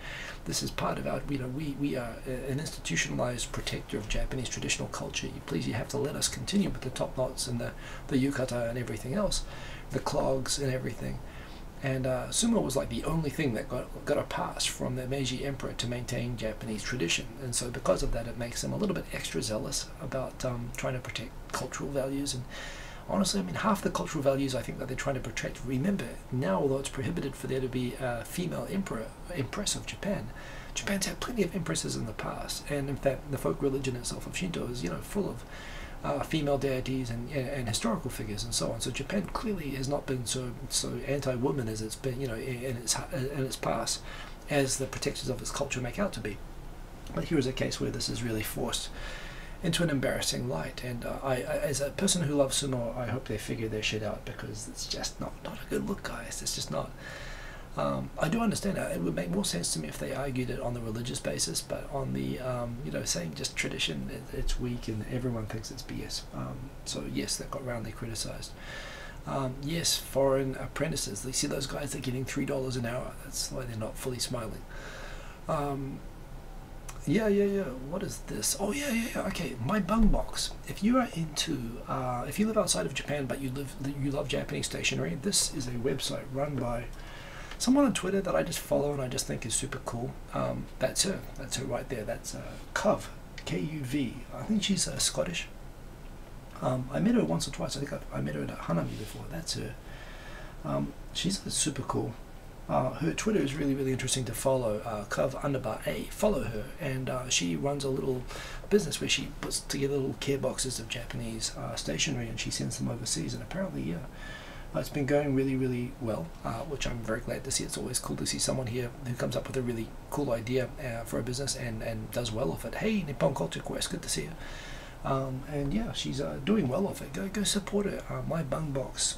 this is part of our, we are an institutionalized protector of Japanese traditional culture. You have to let us continue with the top knots and the yukata and everything else, the clogs and everything. And sumo was like the only thing that got a pass from the Meiji Emperor to maintain Japanese tradition. And so because of that, it makes them a little bit extra zealous about trying to protect cultural values. And honestly, I mean, half the cultural values I think that they're trying to protect. Remember, now, although it's prohibited for there to be a female empress of Japan, Japan's had plenty of empresses in the past. And in fact, the folk religion itself of Shinto is, full of female deities and historical figures and so on. So Japan clearly has not been so anti-woman as it's been, in its past, as the protectors of its culture make out to be. But here is a case where this is really forced into an embarrassing light. And I, as a person who loves sumo, I hope they figure their shit out, because it's just not a good look, guys. It's just not. I do understand that. It would make more sense to me if they argued it on the religious basis, but on the, saying just tradition, it's weak and everyone thinks it's BS. So yes, that got roundly criticized. Yes, foreign apprentices. You see those guys that are getting $3 an hour. That's why they're not fully smiling. Yeah. What is this? Oh, yeah. Okay, my bung box. If you are into, if you live outside of Japan but you love Japanese stationery, this is a website run by someone on Twitter that I just follow and I just think is super cool. That's her right there. That's Kuv, Kuv. I think she's Scottish. I met her once or twice. I think I met her at Hanami before. That's her. She's super cool. Her Twitter is really, really interesting to follow. Kuv_A. Follow her, and she runs a little business where she puts together little care boxes of Japanese stationery, and she sends them overseas. And apparently, yeah, it's been going really, really well, which I'm very glad to see. It's always cool to see someone here who comes up with a really cool idea for a business and does well with it. Hey, Nippon Culture Quest, good to see her. And yeah, she's doing well with it. Go support her. My Bung Box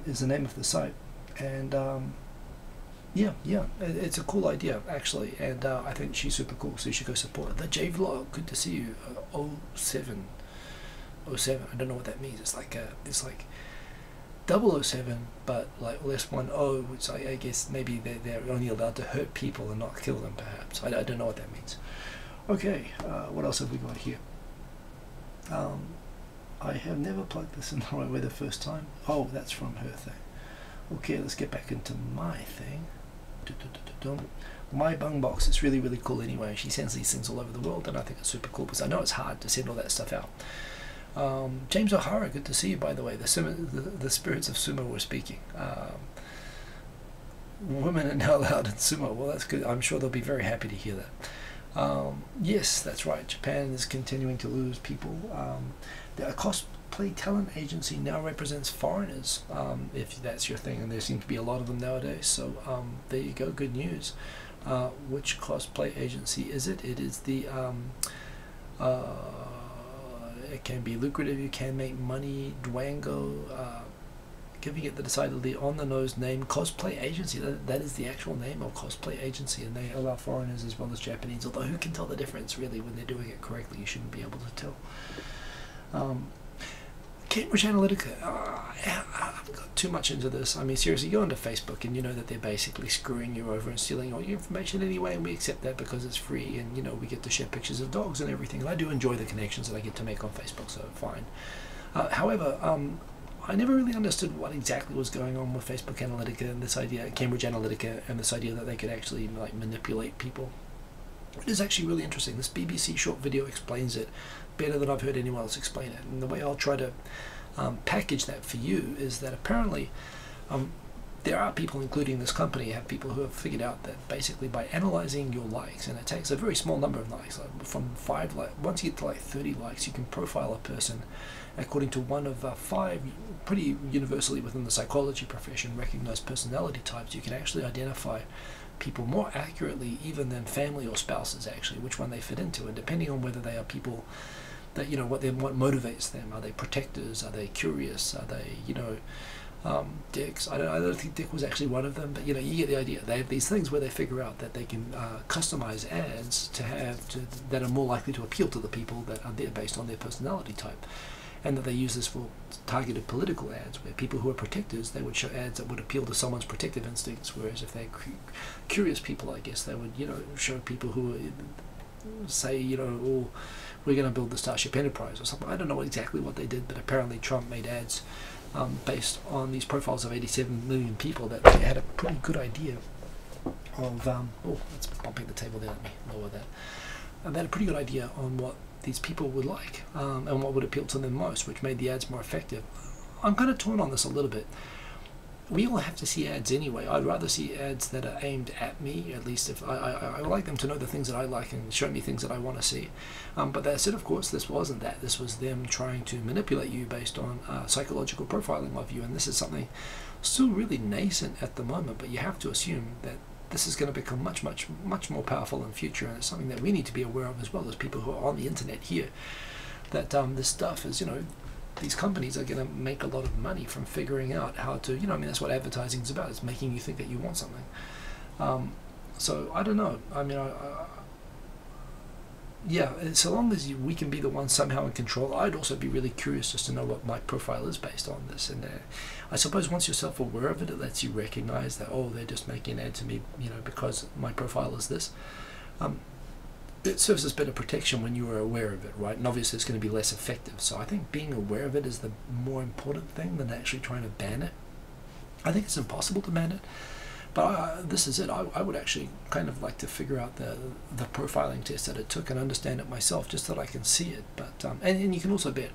is the name of the site, and yeah, it's a cool idea actually, and I think she's super cool, so you should go support her. The J Vlog, good to see you. 07, I don't know what that means. It's like 007, but like less 10, which I guess maybe they're only allowed to hurt people and not kill them, perhaps. I don't know what that means. Okay, what else have we got here? I have never plugged this in the right way the first time. Oh, that's from her thing. Okay, let's get back into my thing. My Bung Box is really, really cool anyway. She sends these things all over the world, and I think it's super cool because I know it's hard to send all that stuff out. James O'Hara, good to see you, by the way. The spirits of sumo were speaking. Women are now allowed in sumo. Well, that's good. I'm sure they'll be very happy to hear that. Yes, that's right. Japan is continuing to lose people. The cosplay talent agency now represents foreigners, if that's your thing, and there seem to be a lot of them nowadays. So there you go, good news. Which cosplay agency is it? It is the it can be lucrative, you can make money, Dwango, giving it the decidedly on-the-nose name, Cosplay Agency. That is the actual name of Cosplay Agency, and they allow foreigners as well as Japanese, although who can tell the difference really when they're doing it correctly? You shouldn't be able to tell. Cambridge Analytica, I haven't got too much into this. I mean, seriously, go onto Facebook and you know that they're basically screwing you over and stealing all your information anyway, and we accept that because it's free, and you know, we get to share pictures of dogs and everything, and I do enjoy the connections that I get to make on Facebook, so fine. However, I never really understood what exactly was going on with Facebook Analytica and this idea, Cambridge Analytica, and this idea that they could actually like manipulate people. It is actually really interesting. This BBC short video explains it better than I've heard anyone else explain it. And the way I'll try to package that for you is that apparently there are people, including this company, have people who have figured out that basically by analyzing your likes, and it takes a very small number of likes, like from 5 likes, once you get to like 30 likes, you can profile a person according to one of 5 pretty universally within the psychology profession recognized personality types. You can actually identify people more accurately even than family or spouses, actually, which one they fit into, and depending on whether they are people that, you know, what motivates them. Are they protectors? Are they curious? Are they, you know, dicks? I don't think Dick was actually one of them, but you know, you get the idea. They have these things where they figure out that they can customize ads that are more likely to appeal to the people that are there based on their personality type, and that they use this for targeted political ads, where people who are protectors, they would show ads that would appeal to someone's protective instincts, whereas if they're curious people, I guess, they would, you know, show people who say, you know, oh, we're going to build the Starship Enterprise or something. I don't know exactly what they did, but apparently Trump made ads based on these profiles of 87 million people that they had a pretty good idea of, oh, that's bumping the table there, let me lower that. And they had a pretty good idea on what these people would like and what would appeal to them most, which made the ads more effective. I'm kind of torn on this a little bit. We all have to see ads anyway. I'd rather see ads that are aimed at me, at least if I like them to know the things that I like and show me things that I want to see. But that said, of course, this wasn't that. This was them trying to manipulate you based on psychological profiling of you, and this is something still really nascent at the moment, but you have to assume that this is going to become much more powerful in the future, and it's something that we need to be aware of as well as people who are on the internet here, that this stuff is, you know, these companies are going to make a lot of money from figuring out how to, you know, I mean, that's what advertising is about. It's making you think that you want something. So I don't know. I mean, yeah, so long as we can be the ones somehow in control, I'd also be really curious just to know what my profile is based on this. And I suppose once you're self-aware of it, it lets you recognize that, oh, they're just making an ad to me, you know, because my profile is this. It serves as better protection when you are aware of it, right? And obviously it's going to be less effective. So I think being aware of it is the more important thing than actually trying to ban it. I think it's impossible to ban it. But this is it. I would actually kind of like to figure out the profiling test that it took and understand it myself, just so that I can see it. But and you can also bet,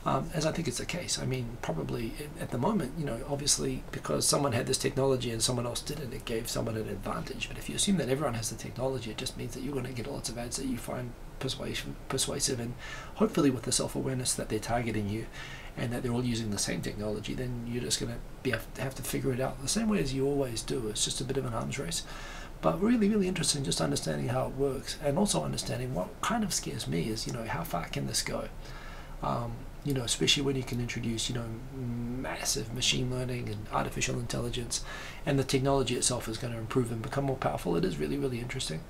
as I think it's the case. I mean, probably at the moment, you know, obviously because someone had this technology and someone else didn't, it gave someone an advantage. But if you assume that everyone has the technology, it just means that you're going to get lots of ads that you find persuasive, and hopefully with the self-awareness that they're targeting you and that they're all using the same technology, then you're just going to have to figure it out the same way as you always do. It's just a bit of an arms race. But really, really interesting just understanding how it works, and also understanding what kind of scares me is, you know, how far can this go? You know, especially when you can introduce, you know, massive machine learning and artificial intelligence, and the technology itself is going to improve and become more powerful. It is really, really interesting.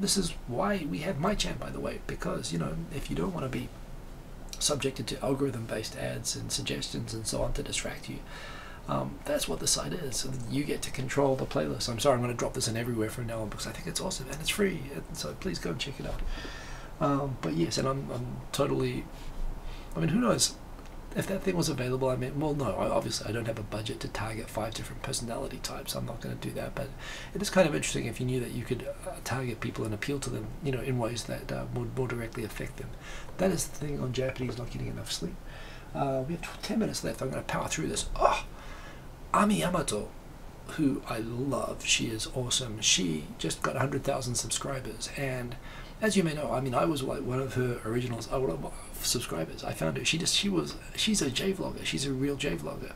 This is why we have my channel, by the way, because, you know, if you don't want to be subjected to algorithm-based ads and suggestions and so on to distract you, that's what the site is. So you get to control the playlist. I'm sorry, I'm going to drop this in everywhere from now on because I think it's awesome and it's free. So please go and check it out. But yes, and I'm totally. I mean, who knows if that thing was available? I mean, well, no, obviously I don't have a budget to target 5 different personality types. I'm not going to do that, but it is kind of interesting if you knew that you could target people and appeal to them, you know, in ways that would more directly affect them. That is the thing on Japanese not getting enough sleep. We have 10 minutes left. I'm going to power through this. Ami Yamato, who I love. She is awesome. She just got 100,000 subscribers, and as you may know, I mean, I was like one of her original subscribers. I found her. She's a J-vlogger. She's a real J-vlogger.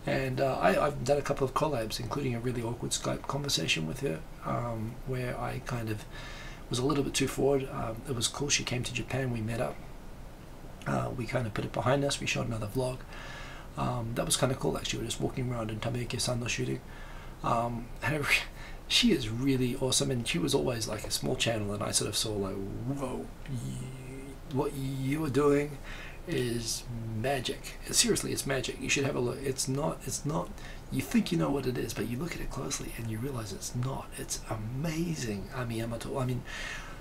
And I've done a couple of collabs, including a really awkward Skype conversation with her, where I kind of was a little bit too forward. It was cool. She came to Japan. We met up. We kind of put it behind us. We shot another vlog. That was kind of cool, actually. We were just walking around in Tameke-san no shooting. She is really awesome, and she was always like a small channel, and I sort of saw like, whoa, what you are doing is magic. Seriously, it's magic. You should have a look. It's not, you think you know what it is, but you look at it closely and you realize it's not. It's amazing, Ami Yamato. I mean,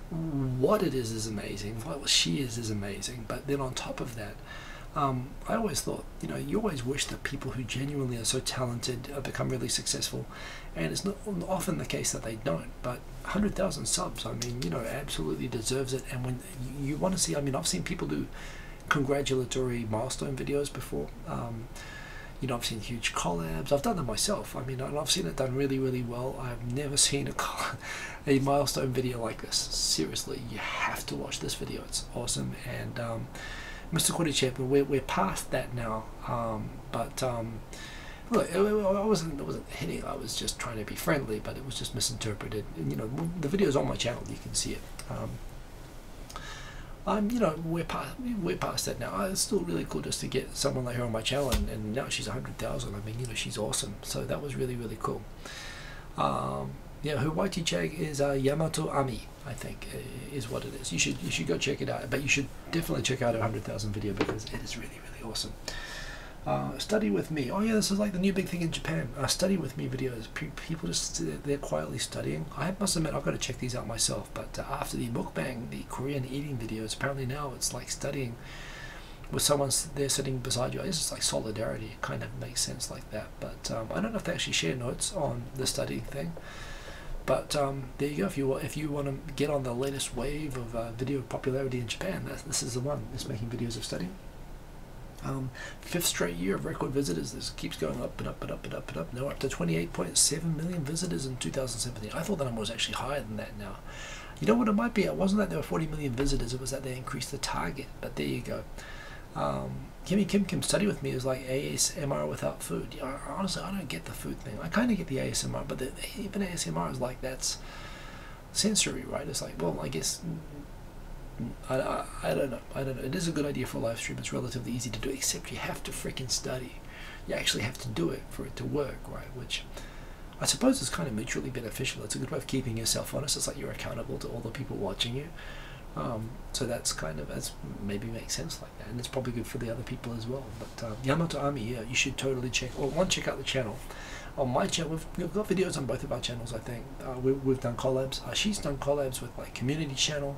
what it is amazing. What she is amazing. But then on top of that, I always thought, you know, you always wish that people who genuinely are so talented become really successful, and it's not often the case that they don't. But 100,000 subs, I mean, you know, absolutely deserves it. And when you want to see, I mean, I've seen people do congratulatory milestone videos before. You know, I've seen huge collabs. I've done them myself. I mean, I've seen it done really, really well. I've never seen a milestone video like this. Seriously, you have to watch this video. It's awesome. And Mr. Quality Champion, we're past that now. Look, I wasn't hitting. I was just trying to be friendly, but it was just misinterpreted. And, you know, the video's on my channel. You can see it. You know, we're past that now. It's still really cool just to get someone like her on my channel, and now she's 100,000. I mean, you know, she's awesome. So that was really, really cool. Yeah, her YT tag is Yamato Ami, I think, is what it is. You should go check it out, but you should definitely check out her 100,000 video because it is really, really awesome. Study with me. Oh yeah, this is like the new big thing in Japan. Study with me videos. People just they're quietly studying. I must admit I've got to check these out myself. But after the mukbang, the Korean eating videos, apparently now it's like studying with someone there sitting beside you. I guess it's like solidarity. It kind of makes sense like that. But I don't know if they actually share notes on the studying thing. But there you go. If you want to get on the latest wave of video popularity in Japan, this is the one. It's making videos of studying. 5th straight year of record visitors. This keeps going up and up and up and up and up. Now we're up to 28.7 million visitors in 2017. I thought the number was actually higher than that now. You know what it might be? It wasn't that there were 40 million visitors. It was that they increased the target. But there you go. Kim Study With Me is like ASMR without food. Yeah, honestly, I don't get the food thing. I kind of get the ASMR, but even ASMR is like, that's sensory, right? It's like, well, I guess... I don't know. It is a good idea for a live stream. It's relatively easy to do, except you have to freaking study. You actually have to do it for it to work, right? Which I suppose is kind of mutually beneficial. It's a good way of keeping yourself honest. It's like you're accountable to all the people watching you. So that's maybe makes sense like that, and it's probably good for the other people as well. But Yamato Ami, yeah, you should totally check. Well, check out the channel. On my channel, we've got videos on both of our channels. I think we've done collabs. She's done collabs with like community channel.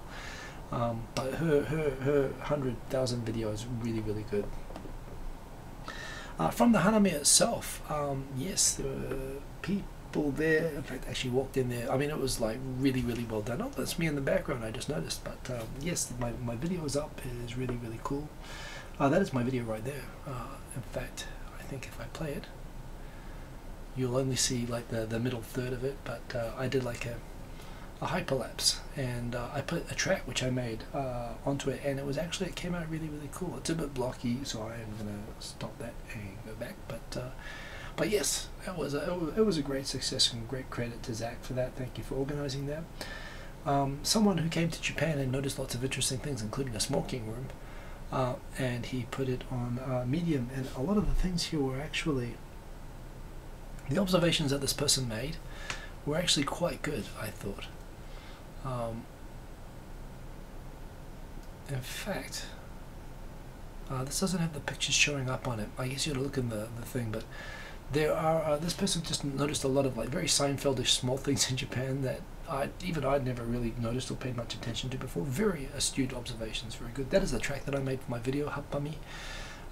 But her 100,000 video is really, really good. From the Hanami itself, yes, people there. In fact, actually walked in there. I mean, it was like really, really well done. Oh, that's me in the background, I just noticed. But yes, my video is up. It is really, really cool. That is my video right there. In fact, I think if I play it, you'll only see like the middle third of it, but I did like a hyperlapse, and I put a track which I made onto it, and it came out really, really cool. It's a bit blocky, so I am gonna stop that and go back. But yes, it was a great success, and great credit to Zach for that. Thank you for organizing that. Someone who came to Japan and noticed lots of interesting things, including a smoking room, and he put it on Medium, and a lot of the things here were actually, the observations that this person made were actually quite good, I thought. In fact, this doesn't have the pictures showing up on it. I guess you ought to look in the thing, but there are, this person just noticed a lot of like very Seinfeldish small things in Japan that I'd never really noticed or paid much attention to before. Very astute observations, very good. That is the track that I made for my video, Happami.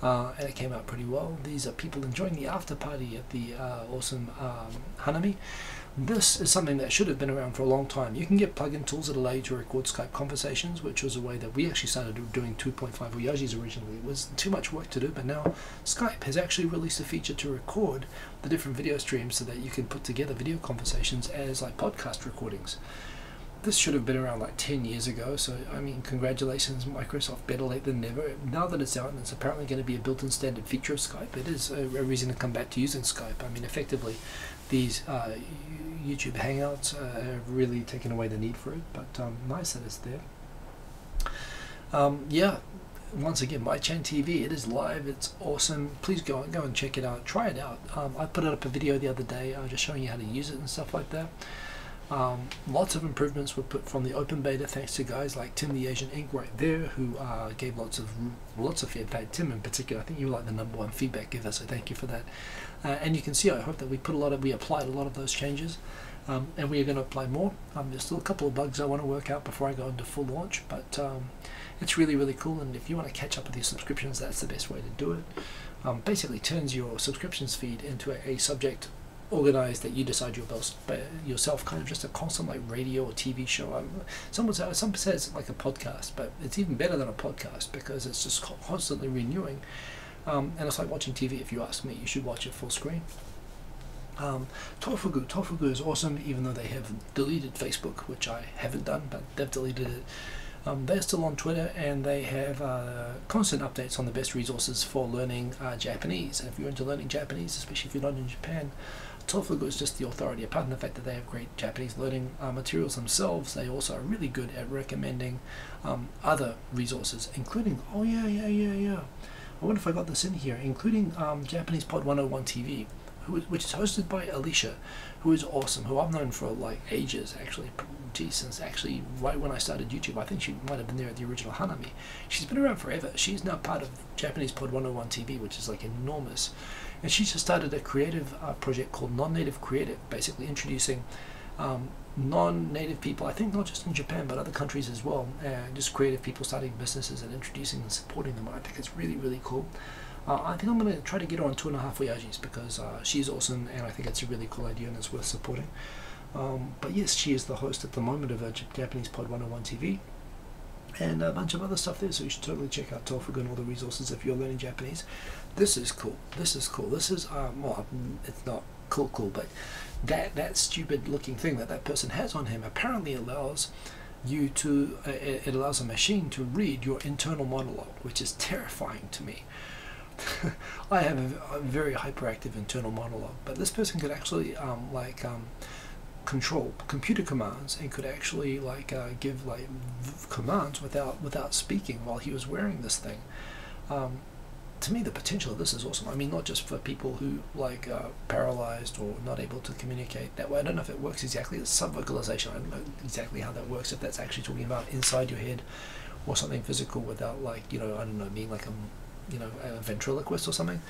And it came out pretty well. These are people enjoying the after party at the awesome Hanami. This is something that should have been around for a long time. You can get plug-in tools that allow you to record Skype conversations, which was a way that we actually started doing 2.5 Voyages originally. It was too much work to do, but now Skype has actually released a feature to record the different video streams so that you can put together video conversations as like podcast recordings. This should have been around like 10 years ago, so I mean, congratulations Microsoft, better late than never. Now that it's out and it's apparently going to be a built-in standard feature of Skype, it is a reason to come back to using Skype. I mean, effectively, these YouTube Hangouts have really taken away the need for it, but nice that it's there. Yeah, once again, MyChan TV, it is live, it's awesome. Please go and check it out, try it out. I put up a video the other day just showing you how to use it and stuff like that. Lots of improvements were put from the open beta thanks to guys like Tim the Asian Ink right there, who gave lots of feedback. Tim in particular, I think you were like the #1 feedback giver, so thank you for that. And you can see, I hope that we applied a lot of those changes, and we are going to apply more. There's still a couple of bugs I want to work out before I go into full launch, but it's really, really cool. And if you want to catch up with your subscriptions, that's the best way to do it. Basically turns your subscriptions feed into a subject organized that you decide yourself, kind of just a constant like radio or TV show. Some says like a podcast, but it's even better than a podcast because it's just constantly renewing, and it's like watching TV. If you ask me, you should watch it full screen. Tofugu is awesome, even though they have deleted Facebook, which I haven't done, but they've deleted it. They're still on Twitter, and they have constant updates on the best resources for learning Japanese. And if you're into learning Japanese, especially if you're not in Japan, Tofugu is just the authority. Apart from the fact that they have great Japanese learning materials themselves, they also are really good at recommending other resources, including, I wonder if I got this in here, including Japanese Pod 101 TV, which is hosted by Alicia, who is awesome, who I've known for like ages, actually, since actually right when I started YouTube. I think she might have been there at the original Hanami. She's been around forever. She's now part of Japanese Pod 101 TV, which is like enormous. And she just started a creative project called Non-Native Creative, basically introducing non-native people, I think not just in Japan, but other countries as well, and just creative people starting businesses and introducing and supporting them. I think it's really, really cool. I think I'm going to try to get her on 2.5 Voyages because she's awesome, and I think it's a really cool idea and it's worth supporting. But yes, she is the host at the moment of Japanese Pod 101 TV, and a bunch of other stuff there, so you should totally check out Tofugu and all the resources if you're learning Japanese. This is cool. This is cool. This is, well, it's not cool, but that stupid looking thing that person has on him apparently allows you to, it allows a machine to read your internal monologue, which is terrifying to me. I have a very hyperactive internal monologue, but this person could actually control computer commands and could actually give commands without speaking while he was wearing this thing. To me, the potential of this is awesome. I mean, not just for people who paralyzed or not able to communicate that way. I don't know if it works exactly. It's sub-vocalization. I don't know exactly how that works, if that's actually talking about inside your head or something physical without I don't know, being like a ventriloquist or something.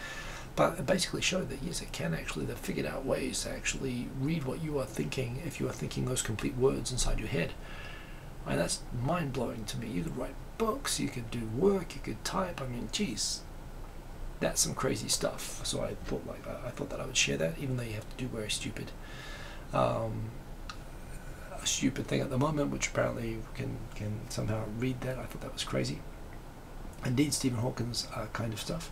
But it basically showed that yes, it can actually, they've figured out ways to actually read what you are thinking if you are thinking those complete words inside your head. And that's mind-blowing to me. You could write books, you could do work, you could type. I mean, geez, that's some crazy stuff. So I thought that I would share that, even though you have to do very stupid a stupid thing at the moment, which apparently can somehow read that. I thought that was crazy. Indeed, Stephen Hawking's kind of stuff.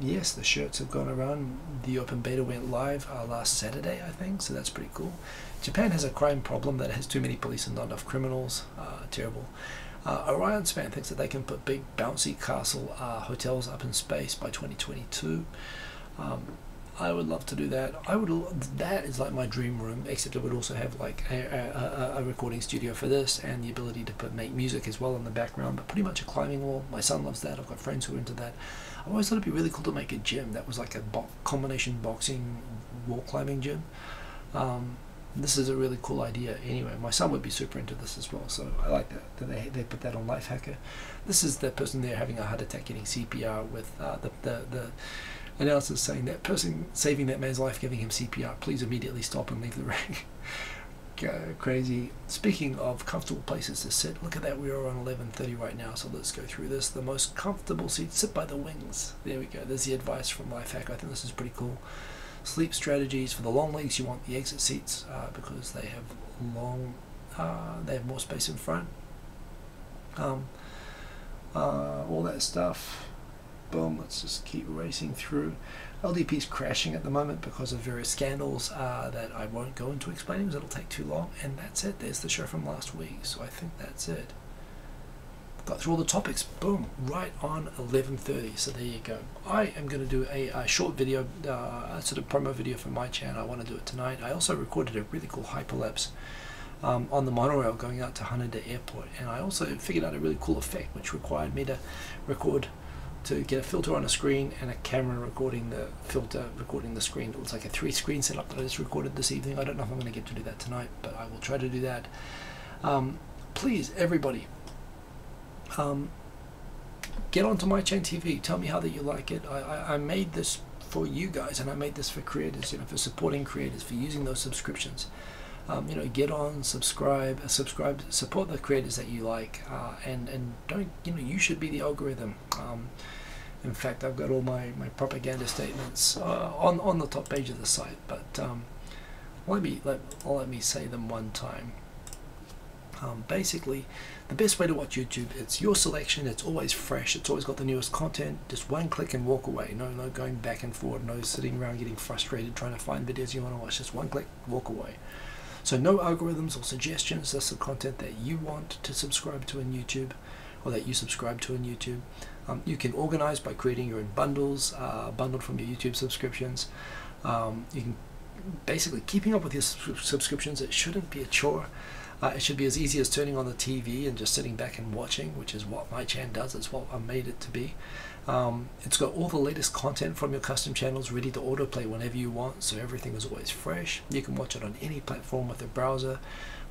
Yes, the shirts have gone around. The open beta went live last Saturday, I think, so that's pretty cool. Japan has a crime problem that has too many police and not enough criminals. Terrible. Orion Span thinks that they can put big bouncy castle hotels up in space by 2022. I would love to do that. That is like my dream room, except it would also have like a recording studio for this and the ability to make music as well in the background, but pretty much a climbing wall. My son loves that. I've got friends who are into that. I always thought it'd be really cool to make a gym that was like a combination boxing wall climbing gym. This is a really cool idea. Anyway, my son would be super into this as well, so I like that they put that on Lifehacker. This is the person there having a heart attack getting CPR with the announcers saying that person saving that man's life giving him CPR, please immediately stop and leave the ring. Crazy. Speaking of comfortable places to sit, look at that, we are on 11:30 right now, so let's go through this. The most comfortable seat, sit by the wings. There we go, there's the advice from Lifehacker. I think this is pretty cool. Sleep strategies for the long legs, you want the exit seats because they have they have more space in front. All that stuff. Boom, let's just keep racing through. LDP's crashing at the moment because of various scandals that I won't go into explaining because it'll take too long. And that's it. There's the show from last week. So I think that's it. Got through all the topics. Boom, right on 11:30. So there you go. I am going to do a short video, a sort of promo video for my channel. I want to do it tonight. I also recorded a really cool hyperlapse on the monorail going out to Haneda Airport. And I also figured out a really cool effect which required me to record, to get a filter on a screen and a camera recording the filter, recording the screen. It looks like a 3-screen setup that I just recorded this evening. I don't know if I'm going to get to do that tonight, but I will try to do that. Please, everybody, get onto My Chain TV. Tell me how that you like it. I made this for you guys, and I made this for creators, for supporting creators, for using those subscriptions. Get on, subscribe, support the creators that you like, and don't, you should be the algorithm. In fact, I've got all my propaganda statements on the top page of the site, but let me say them one time. Basically, the best way to watch YouTube, it's your selection, it's always fresh, it's always got the newest content, just one click and walk away. No going back and forth, no sitting around getting frustrated trying to find videos you want to watch, just one click, walk away. So no algorithms or suggestions, that's the content that you want to subscribe to in YouTube, or that you subscribe to in YouTube. You can organize by creating your own bundles, bundled from your YouTube subscriptions. You can basically, keeping up with your subscriptions, it shouldn't be a chore. It should be as easy as turning on the TV and just sitting back and watching, which is what my channel does. It's what I made it to be. It's got all the latest content from your custom channels ready to autoplay whenever you want, so everything is always fresh. You can watch it on any platform with a browser,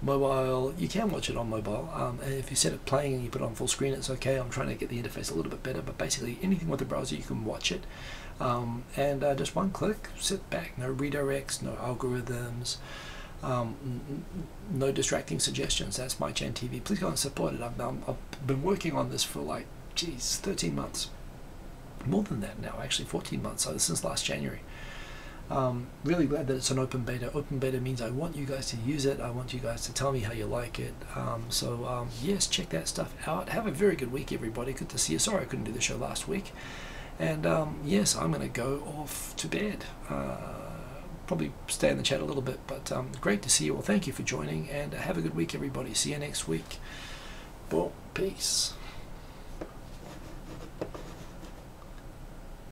mobile. You can watch it on mobile, and if you set it playing and you put it on full screen, it's okay. I'm trying to get the interface a little bit better, but basically anything with a browser you can watch it, and just one click, sit back. No redirects, no algorithms, no distracting suggestions. That's My Chain TV. Please go and support it. I've been working on this for like 13 months, more than that now, actually 14 months, so since last January. Really glad that it's an open beta. Open beta means I want you guys to use it. I want you guys to tell me how you like it. Yes, check that stuff out. Have a very good week, everybody. Good to see you. Sorry I couldn't do the show last week. And yes, I'm going to go off to bed. Probably stay in the chat a little bit, but great to see you all. Thank you for joining, and have a good week, everybody. See you next week. Well, peace.